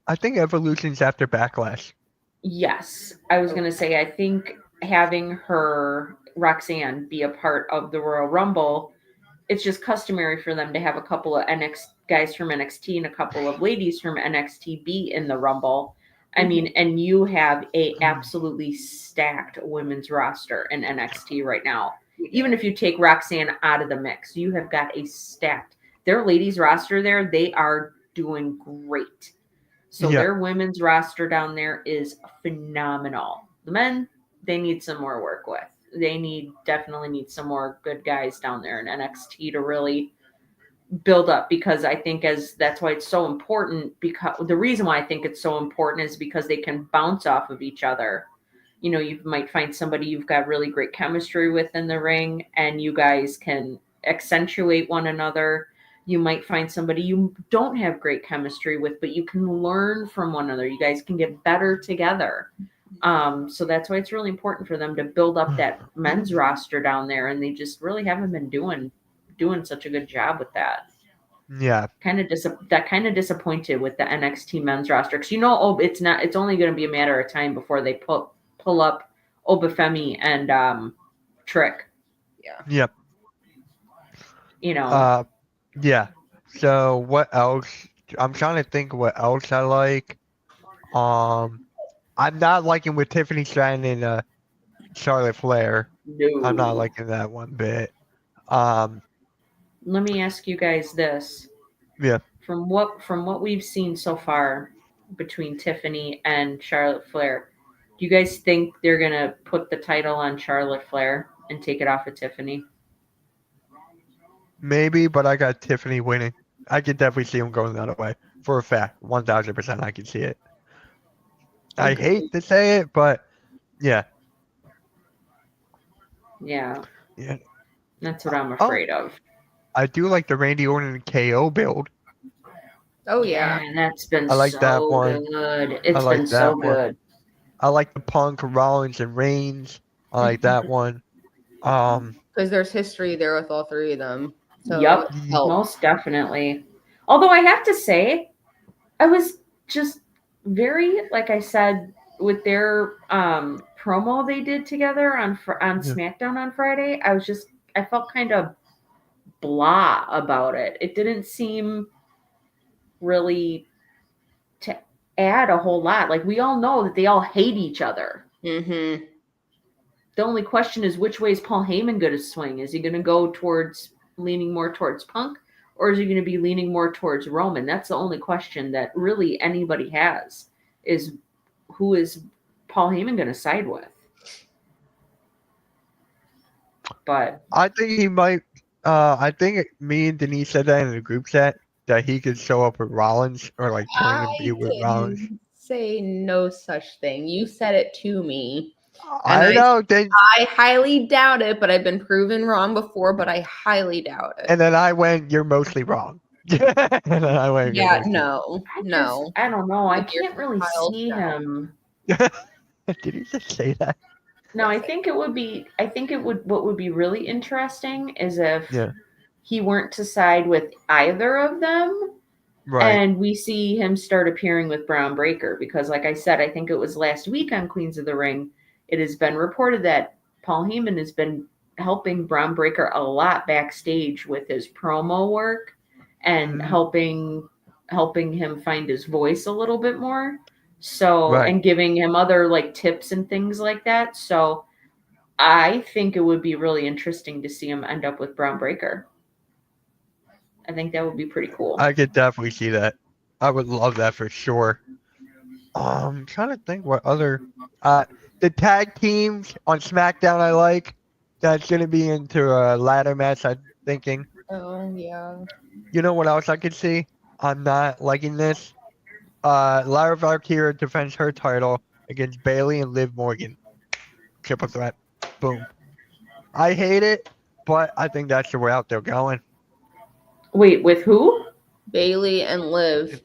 I think Evolution's after Backlash. Yes, I was going to say. I think having Roxanne be a part of the Royal Rumble, it's just customary for them to have a couple of guys from NXT and a couple of ladies from NXT be in the Rumble. I mean, and you have a absolutely stacked women's roster in NXT right now. Even if you take Roxanne out of the mix, you have got a stacked. Their ladies roster there, they are doing great. So Yeah. their women's roster down there is phenomenal. The men, they need some more work with. They definitely need some more good guys down there in NXT to really build up, because I think that's why it's so important, because the reason why I think it's so important is because they can bounce off of each other. You know, you might find somebody you've got really great chemistry with in the ring, and you guys can accentuate one another. You might find somebody you don't have great chemistry with, but you can learn from one another. You guys can get better together. So that's why it's really important for them to build up that men's roster down there, and they just really haven't been doing such a good job with that. Yeah. Kind of disappointed with the NXT men's roster, because it's only going to be a matter of time before they pull up Obafemi and Trick. Yep. You know, Yeah. So what else? I'm trying to think what else I like. I'm not liking with Tiffany Stratton and Charlotte Flair. no. I'm not liking that one bit. Um, Let me ask you guys this: yeah. from what we've seen so far between Tiffany and Charlotte Flair, do you guys think they're gonna put the title on Charlotte Flair and take it off of Tiffany? Maybe, but I got Tiffany winning. I could definitely see him going the other way. For a fact. 1000% I can see it. I hate to say it, but yeah. Yeah. Yeah. That's what I'm afraid of. I do like the Randy Orton and KO build. Oh yeah. That's been I like so that one. good. It's like been that so one. good. I like the Punk, Rollins, and Reigns. I like that one. Because there's history there with all three of them. So Yep, help. most definitely. Although I have to say, I was just very, like I said, with their promo they did together on SmackDown on Friday. I felt kind of blah about it. It didn't seem really to add a whole lot. Like, we all know that they all hate each other. Mm-hmm. The only question is, which way is Paul Heyman going to swing? Is he going to go leaning more towards Punk, or is he going to be leaning more towards Roman? That's the only question that really anybody has, is who is Paul Heyman going to side with? But I think he might. I think me and Denise said that in the group chat that he could show up with Rollins or like join and be with Rollins. Say no such thing. You said it to me. I know. Then I highly doubt it, but I've been proven wrong before. But I highly doubt it. and then I went, "You're mostly wrong." And then I went, Yeah, no. I don't know. I Like, you're can't really piled see down. him. Did he just say that? No, I think it would. What would be really interesting is if he weren't to side with either of them. Right. And we see him start appearing with Braun Breaker, because, like I said, I think it was last week on Queens of the Ring, it has been reported that Paul Heyman has been helping Braun Breaker a lot backstage with his promo work and helping him find his voice a little bit more. So, and giving him other like tips and things like that. So I think it would be really interesting to see him end up with Braun Breaker. I think that would be pretty cool. I could definitely see that. I would love that for sure. I'm trying to think what other the tag teams on SmackDown I like. That's gonna be into a ladder match, I'm thinking. Oh yeah. You know what else I could see? I'm not liking this. Lyra Valkyria defends her title against Bayley and Liv Morgan. Triple threat. Boom. I hate it, but I think that's the route they're going. Wait, with who? Bayley and Liv.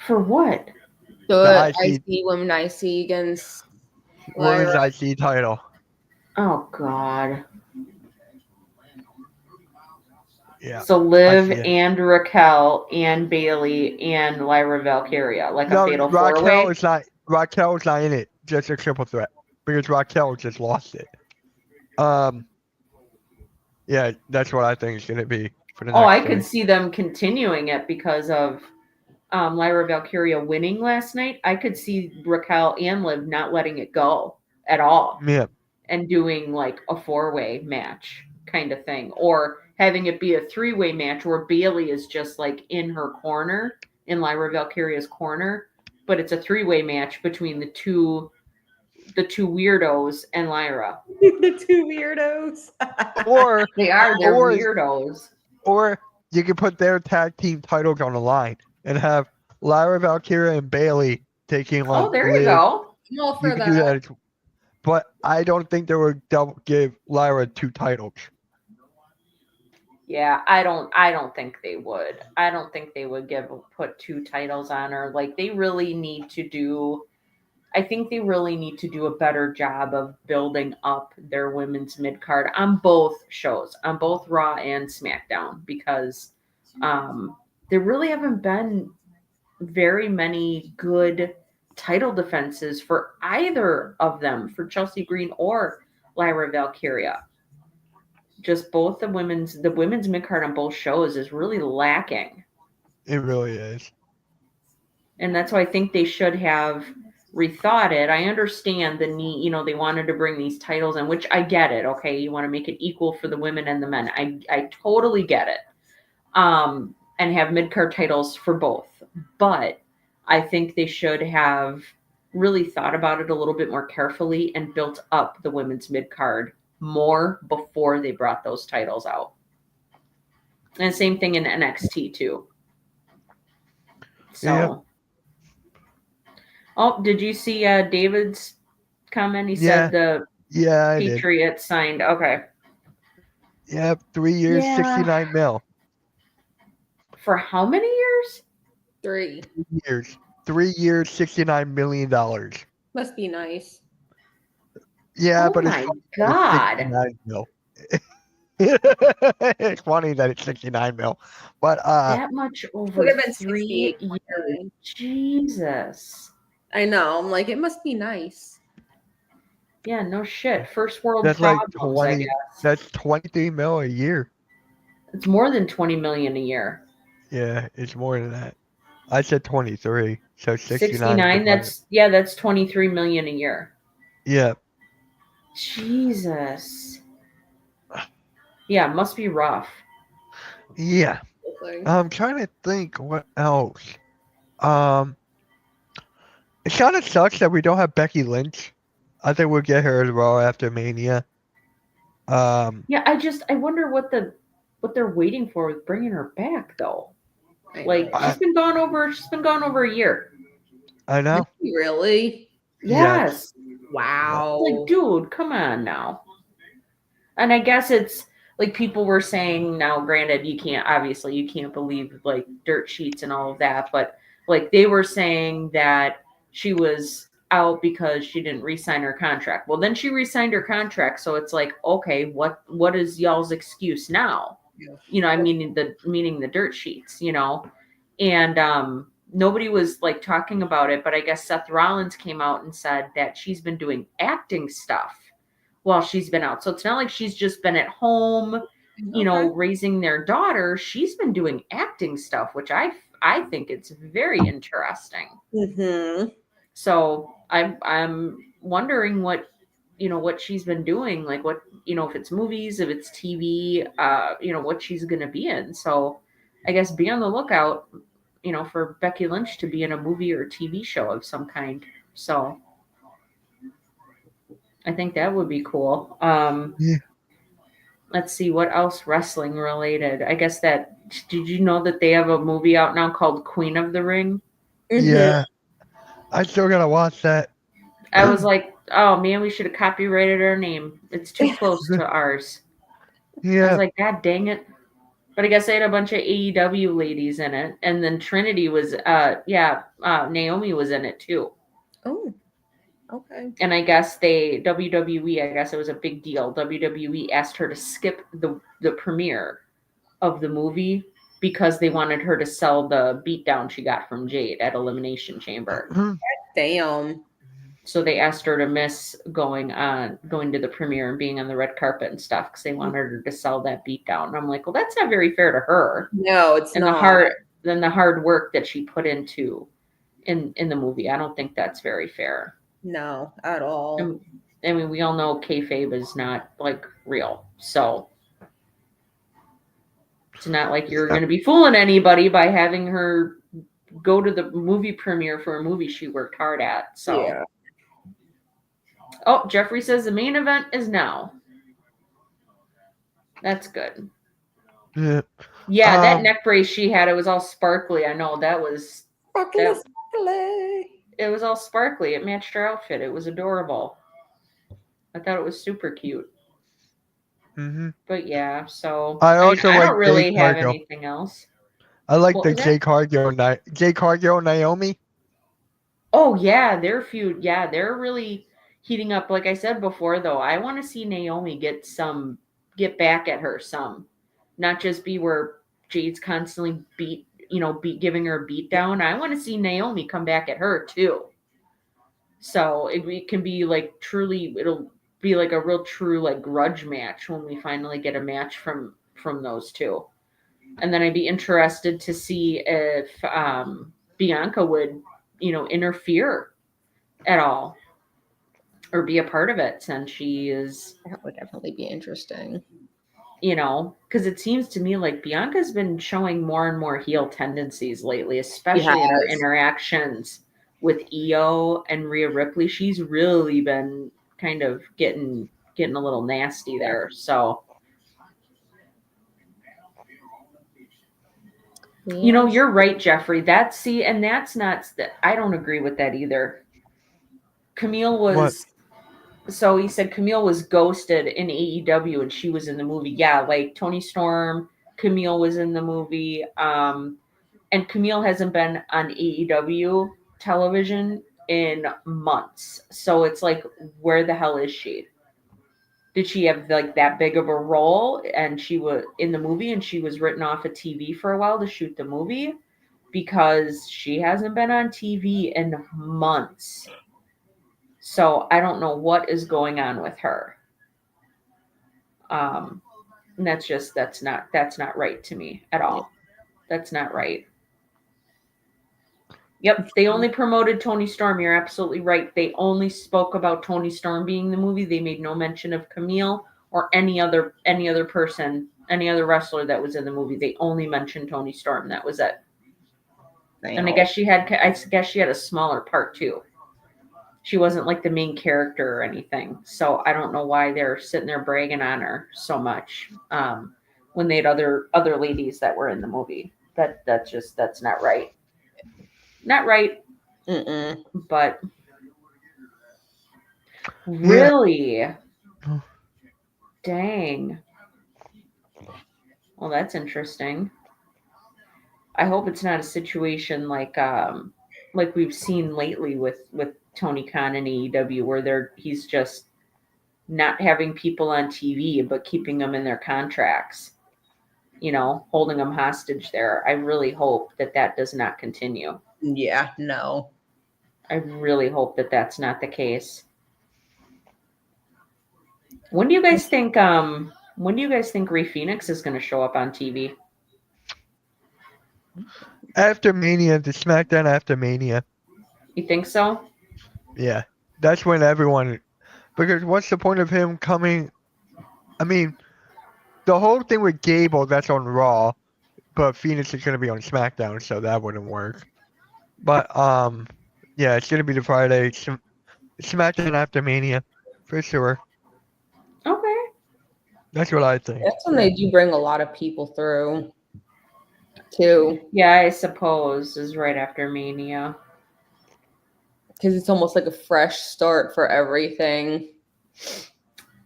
For what? The IC Women IC against Women's IC title. Oh God. Yeah. So Liv and Raquel and Bayley and Lyra Valkyria, like a fatal four-way. Raquel is not in it. Just a triple threat because Raquel just lost it. Yeah, that's what I think is going to be for the next I could see them continuing it because of Lyra Valkyria winning last night, I could see Raquel and Liv not letting it go at all Yeah. and doing like a 4-way match kind of thing, or having it be a 3-way match where Bailey is just like in her corner, in Lyra Valkyria's corner, but it's a 3-way match between the two weirdos and Lyra. The two weirdos. Or They're Or- weirdos. or you could put their tag team titles on the line and have Lyra Valkyria and Bailey taking on Oh, there you Liv. go. I'm all You for could that. do that. But I don't think they would give Lyra 2 titles. Yeah, I don't think they would. I don't think they would put 2 titles on her. Like they really need to do I think they really need to do a better job of building up their women's mid card on both shows, on both Raw and SmackDown, because there really haven't been very many good title defenses for either of them, for Chelsea Green or Lyra Valkyria. Just both the women's mid card on both shows is really lacking. It really is. And that's why I think they should have rethought it. I understand the need, they wanted to bring these titles in, which I get it. Okay, you want to make it equal for the women and the men. I totally get it. And have mid-card titles for both. But I think they should have really thought about it a little bit more carefully and built up the women's mid-card more before they brought those titles out. And same thing in NXT too. So Yeah. Oh, did you see David's comment? He Yeah. said the Yeah, I did. Patriots signed. Okay. Yep, 3 years, Yeah. 69 mil. For how many years? 3. 3 years, $69 million. Must be nice. Yeah, Oh but my it's God. 69 mil. It's funny that it's 69 mil. But That much over Would have been 3 years. 68. Jesus. I know. I'm like, it must be nice. Yeah, no shit. First world that's like problems, I 20 guess. that's 23 mil a year. It's more than 20 million a year. Yeah, it's more than that. I said 23, so 69. 69, that's 23 million a year. Yeah. Jesus. Yeah, must be rough. Yeah. Thing. I'm trying to think what else. It kind of sucks that we don't have Becky Lynch. I think we'll get her as well after Mania. Yeah, I wonder what they're waiting for with bringing her back though. I Like know. she's been gone over a year. I know. Really? Yes. Wow. Like, dude, come on now. And I guess it's like people were saying now, granted, you can't believe like dirt sheets and all of that, but like they were saying that she was out because she didn't re-sign her contract. Well, then she re-signed her contract, so it's like, okay, what is y'all's excuse now? Yeah. I mean meaning the dirt sheets, and nobody was like talking about it, but I guess Seth Rollins came out and said that she's been doing acting stuff while she's been out. So it's not like she's just been at home, raising their daughter. She's been doing acting stuff, which I think it's very interesting. Mm-hmm. So I'm wondering what she's been doing, like what, if it's movies, if it's TV, what she's going to be in. So I guess be on the lookout, for Becky Lynch to be in a movie or a TV show of some kind. So I think that would be cool. Yeah. Let's see what else wrestling related. I guess did you know that they have a movie out now called Queen of the Ring? Mm-hmm. Yeah. I still gotta watch that. I was like, oh man, we should have copyrighted our name. It's too close to ours. I Yeah. was like, God dang it. But I guess they had a bunch of AEW ladies in it. And then Trinity was, Naomi was in it too. Oh, okay. And I guess WWE, I guess it was a big deal. WWE asked her to skip the premiere of the movie because they wanted her to sell the beatdown she got from Jade at Elimination Chamber. Damn. So they asked her to miss going to the premiere and being on the red carpet and stuff because they wanted her to sell that beatdown. And I'm like, well, that's not very fair to her. No, it's In not. than the hard work that she put into in the movie. I don't think that's very fair. No, at all. I mean, we all know kayfabe is not like real, so it's not like you're going to be fooling anybody by having her go to the movie premiere for a movie she worked hard at. So, Yeah. oh, Jeffrey says the main event is now. That's good. Yeah. Yeah, that neck brace she had, it was all sparkly. I know that was. Sparkly, That- sparkly. It was all sparkly. It matched her outfit. It was adorable. I thought it was super cute. Mm-hmm. But yeah, so I also I like don't really Jade have Cargill. anything else. I like What the was that? Jade Cargill, Naomi. Oh yeah, their feud. Yeah, they're really heating up. Like I said before, though, I want to see Naomi get back at her some, not just be where Jade's constantly giving her a beat down. I want to see Naomi come back at her too. So it can be like truly, it'll be like a real true like grudge match when we finally get a match from those two. And then I'd be interested to see if Bianca would, interfere at all or be a part of it, since she is, That would definitely be interesting. because it seems to me like Bianca's been showing more and more heel tendencies lately, especially in her has. interactions with Io and Rhea Ripley. She's really been kind of getting a little nasty there. So, you're right, Jeffrey. That's not. I don't agree with that either. Camille was. What? So he said Camille was ghosted in AEW and she was in the movie. Yeah, like Tony Storm, Camille was in the movie. And Camille hasn't been on AEW television in months. So it's like, where the hell is she? Did she have like that big of a role and she was in the movie and she was written off of TV for a while to shoot the movie? Because she hasn't been on TV in months. So I don't know what is going on with her. And that's not right to me at all. That's not right. Yep, they only promoted Tony Storm. You're absolutely right. They only spoke about Tony Storm being in the movie. They made no mention of Camille or any other person, any other wrestler that was in the movie. They only mentioned Tony Storm. That was it. And I guess she had a smaller part too. She wasn't like the main character or anything. So I don't know why they're sitting there bragging on her so much when they had other ladies that were in the movie. That's not right. Not right. Mm-mm. But really? Yeah. Dang. Well, that's interesting. I hope it's not a situation like we've seen lately with Tony Khan and AEW, where he's just not having people on TV but keeping them in their contracts, holding them hostage there. I really hope that does not continue. Yeah, no. I really hope that that's not the case. When do you guys think Rey Fenix is going to show up on TV? After Mania, the SmackDown after Mania. You think so? Yeah, that's when everyone. Because what's the point of him coming? I mean, the whole thing with Gable, that's on Raw, but Phoenix is gonna be on SmackDown, so that wouldn't work. But yeah, it's gonna be the Friday SmackDown after Mania, for sure. Okay. That's what I think. That's when they do bring a lot of people through, too. Yeah, I suppose is right after Mania. Because it's almost like a fresh start for everything.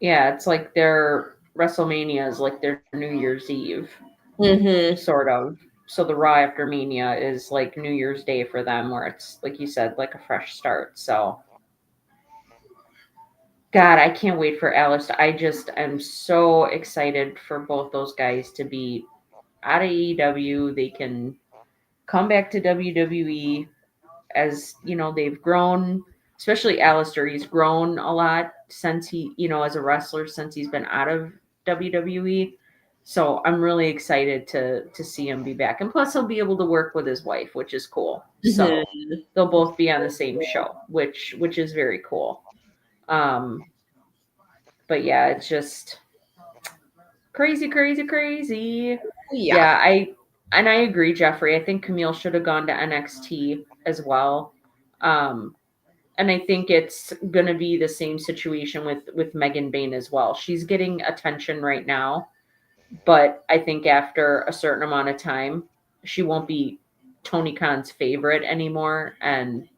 Yeah, it's like their WrestleMania is like their New Year's Eve, Mm-hmm. sort of. So the Raw after Mania is like New Year's Day for them, where it's, like you said, like a fresh start. So, God, I can't wait for Alice. I'm so excited for both those guys to be out of AEW. They can come back to WWE. As they've grown, especially Alistair. He's grown a lot since he, as a wrestler, since he's been out of WWE. So I'm really excited to see him be back. And plus he'll be able to work with his wife, which is cool. So they'll both be on the same show, which is very cool. But yeah, it's just crazy. Yeah. I agree, Jeffrey. I think Camille should have gone to NXT as well. And I think it's going to be the same situation with Megan Bain as well. She's getting attention right now, but I think after a certain amount of time, she won't be Tony Khan's favorite anymore, and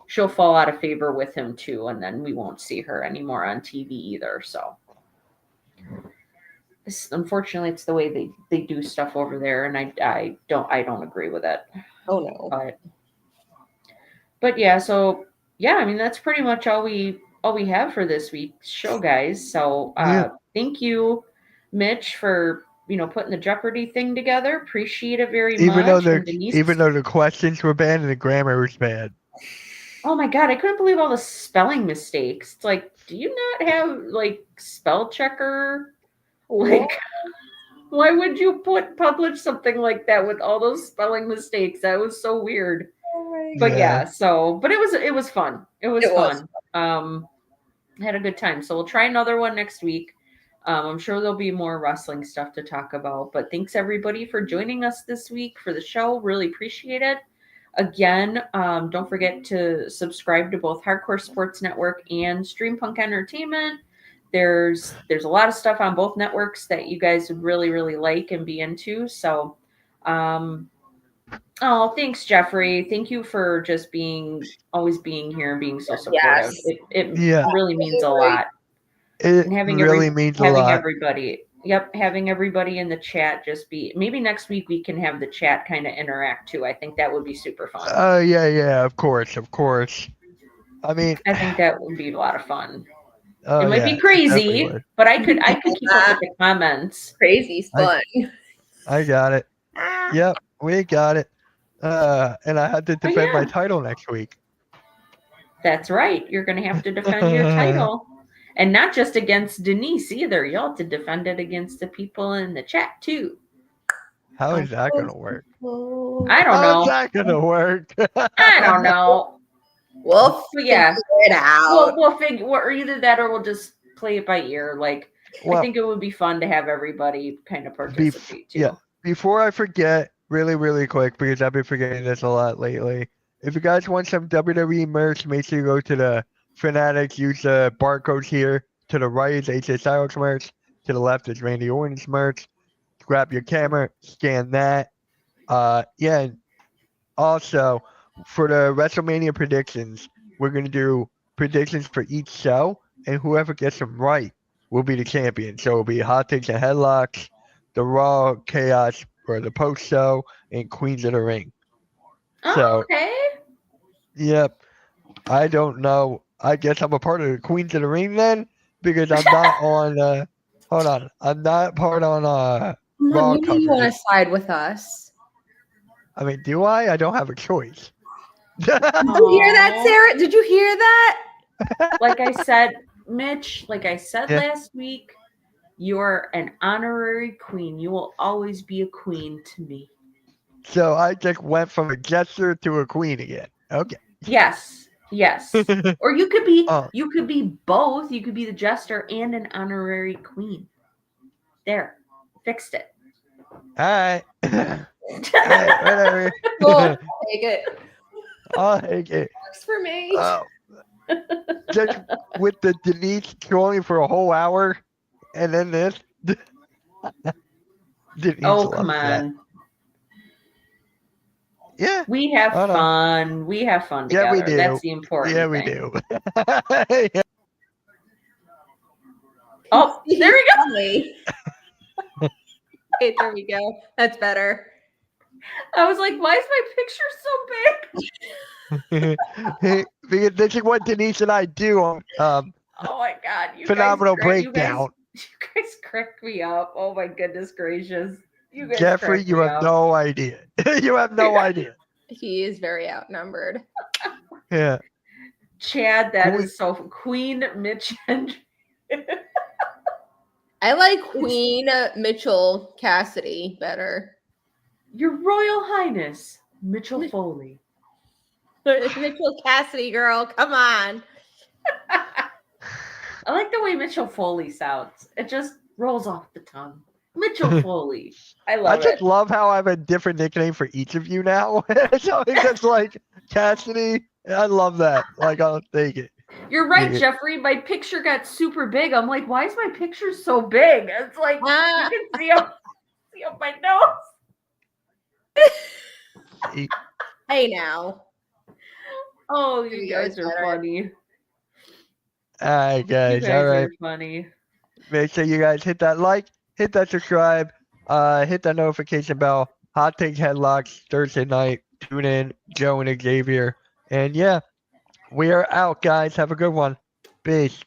she'll fall out of favor with him too, and then we won't see her anymore on TV either. So unfortunately, it's the way they do stuff over there, and I don't agree with it. Oh no. But yeah, so yeah, I mean that's pretty much all we have for this week's show, guys. So thank you, Mitch, for putting the Jeopardy thing together. Appreciate it very much. Even though the questions were bad and the grammar was bad. Oh my god, I couldn't believe all the spelling mistakes. It's like, do you not have like spell checker? Like, why would you publish something like that with all those spelling mistakes? That was so weird. But but it was fun. It was fun. I had a good time. So we'll try another one next week. I'm sure there'll be more wrestling stuff to talk about. But thanks everybody for joining us this week for the show. Really appreciate it. Again, don't forget to subscribe to both Hardcore Sports Network and Stream Punk Entertainment. There's a lot of stuff on both networks that you guys would really, really like and be into. So, thanks, Jeffrey. Thank you for just always being here and being so supportive. Yes. It really means a lot. It And having means a lot. Having everybody in the chat maybe next week we can have the chat kind of interact too. I think that would be super fun. Oh yeah, of course. I mean, I think that would be a lot of fun. It might be crazy, but I could keep up with the comments. Crazy's fun. I got it. Yep, we got it. And I had to defend my title next week. That's right. You're going to have to defend your title. And not just against Denise either. You'll have to defend it against the people in the chat too. How is that going to work? I don't know. How's that going to work? I don't know. We'll figure it out. We'll figure, or either that or we'll just play it by ear. Like, I think it would be fun to have everybody kind of participate too. Yeah. Before I forget, really, really quick, because I've been forgetting this a lot lately. If you guys want some WWE merch, make sure you go to the Fanatics. Use the barcodes here. To the right is AJ Styles merch. To the left is Randy Orton's merch. Grab your camera, scan that. And also, for the WrestleMania predictions, we're going to do predictions for each show, and whoever gets them right will be the champion. So it'll be Hot Takes and Headlocks, the Raw Chaos for the post show, and Queens of the Ring. Okay. Yep. I don't know. I guess I'm a part of the Queens of the Ring then, because I'm not on. Hold on, I'm not part on Raw. Maybe you want to side with us. I mean, do I? I don't have a choice. Did you hear that, Sarah? Did you hear that? Like I said, Mitch, last week, you're an honorary queen. You will always be a queen to me. So I just went from a jester to a queen again. Okay. Yes. Or you could be both. You could be the jester and an honorary queen. There. Fixed it. All right. Whatever. Cool. Take it. I'll take it. Works for me. Just with the Denise trolling for a whole hour, and then this. Come on. Yeah. We have fun. We have fun together. Yeah, we do. That's the important thing. We do. Yeah. Oh, there we go. Okay, there we go. That's better. I was like, why is my picture so big? Because this is what Denise and I do on oh my god, Phenomenal Breakdown. You guys crack me up. Oh my goodness gracious. You guys Jeffrey, you have no idea. You have no idea. He is very outnumbered. Yeah. Chad, that is so Queen Mitch and I like Queen Mitchell Cassidy better. Your Royal Highness, Mitchell Foley. Mitchell Cassidy, girl, come on. I like the way Mitchell Foley sounds. It just rolls off the tongue. Mitchell Foley. I I love just it. love how I have a different nickname for each of you now. So it's just like Cassidy. I love that. Like, I'll take it. You're right, Yeah. Jeffrey. My picture got super big. I'm like, why is my picture so big? It's like Ah. you can see up my nose. Hey now. Oh, There you you go, guys are better. funny. All right, You guys. guys All right. are funny. Make sure you guys hit that like, hit that subscribe, hit that notification bell. Hot Take Headlocks Thursday night. Tune in, Joe and Xavier. And yeah, we are out, guys. Have a good one. Peace.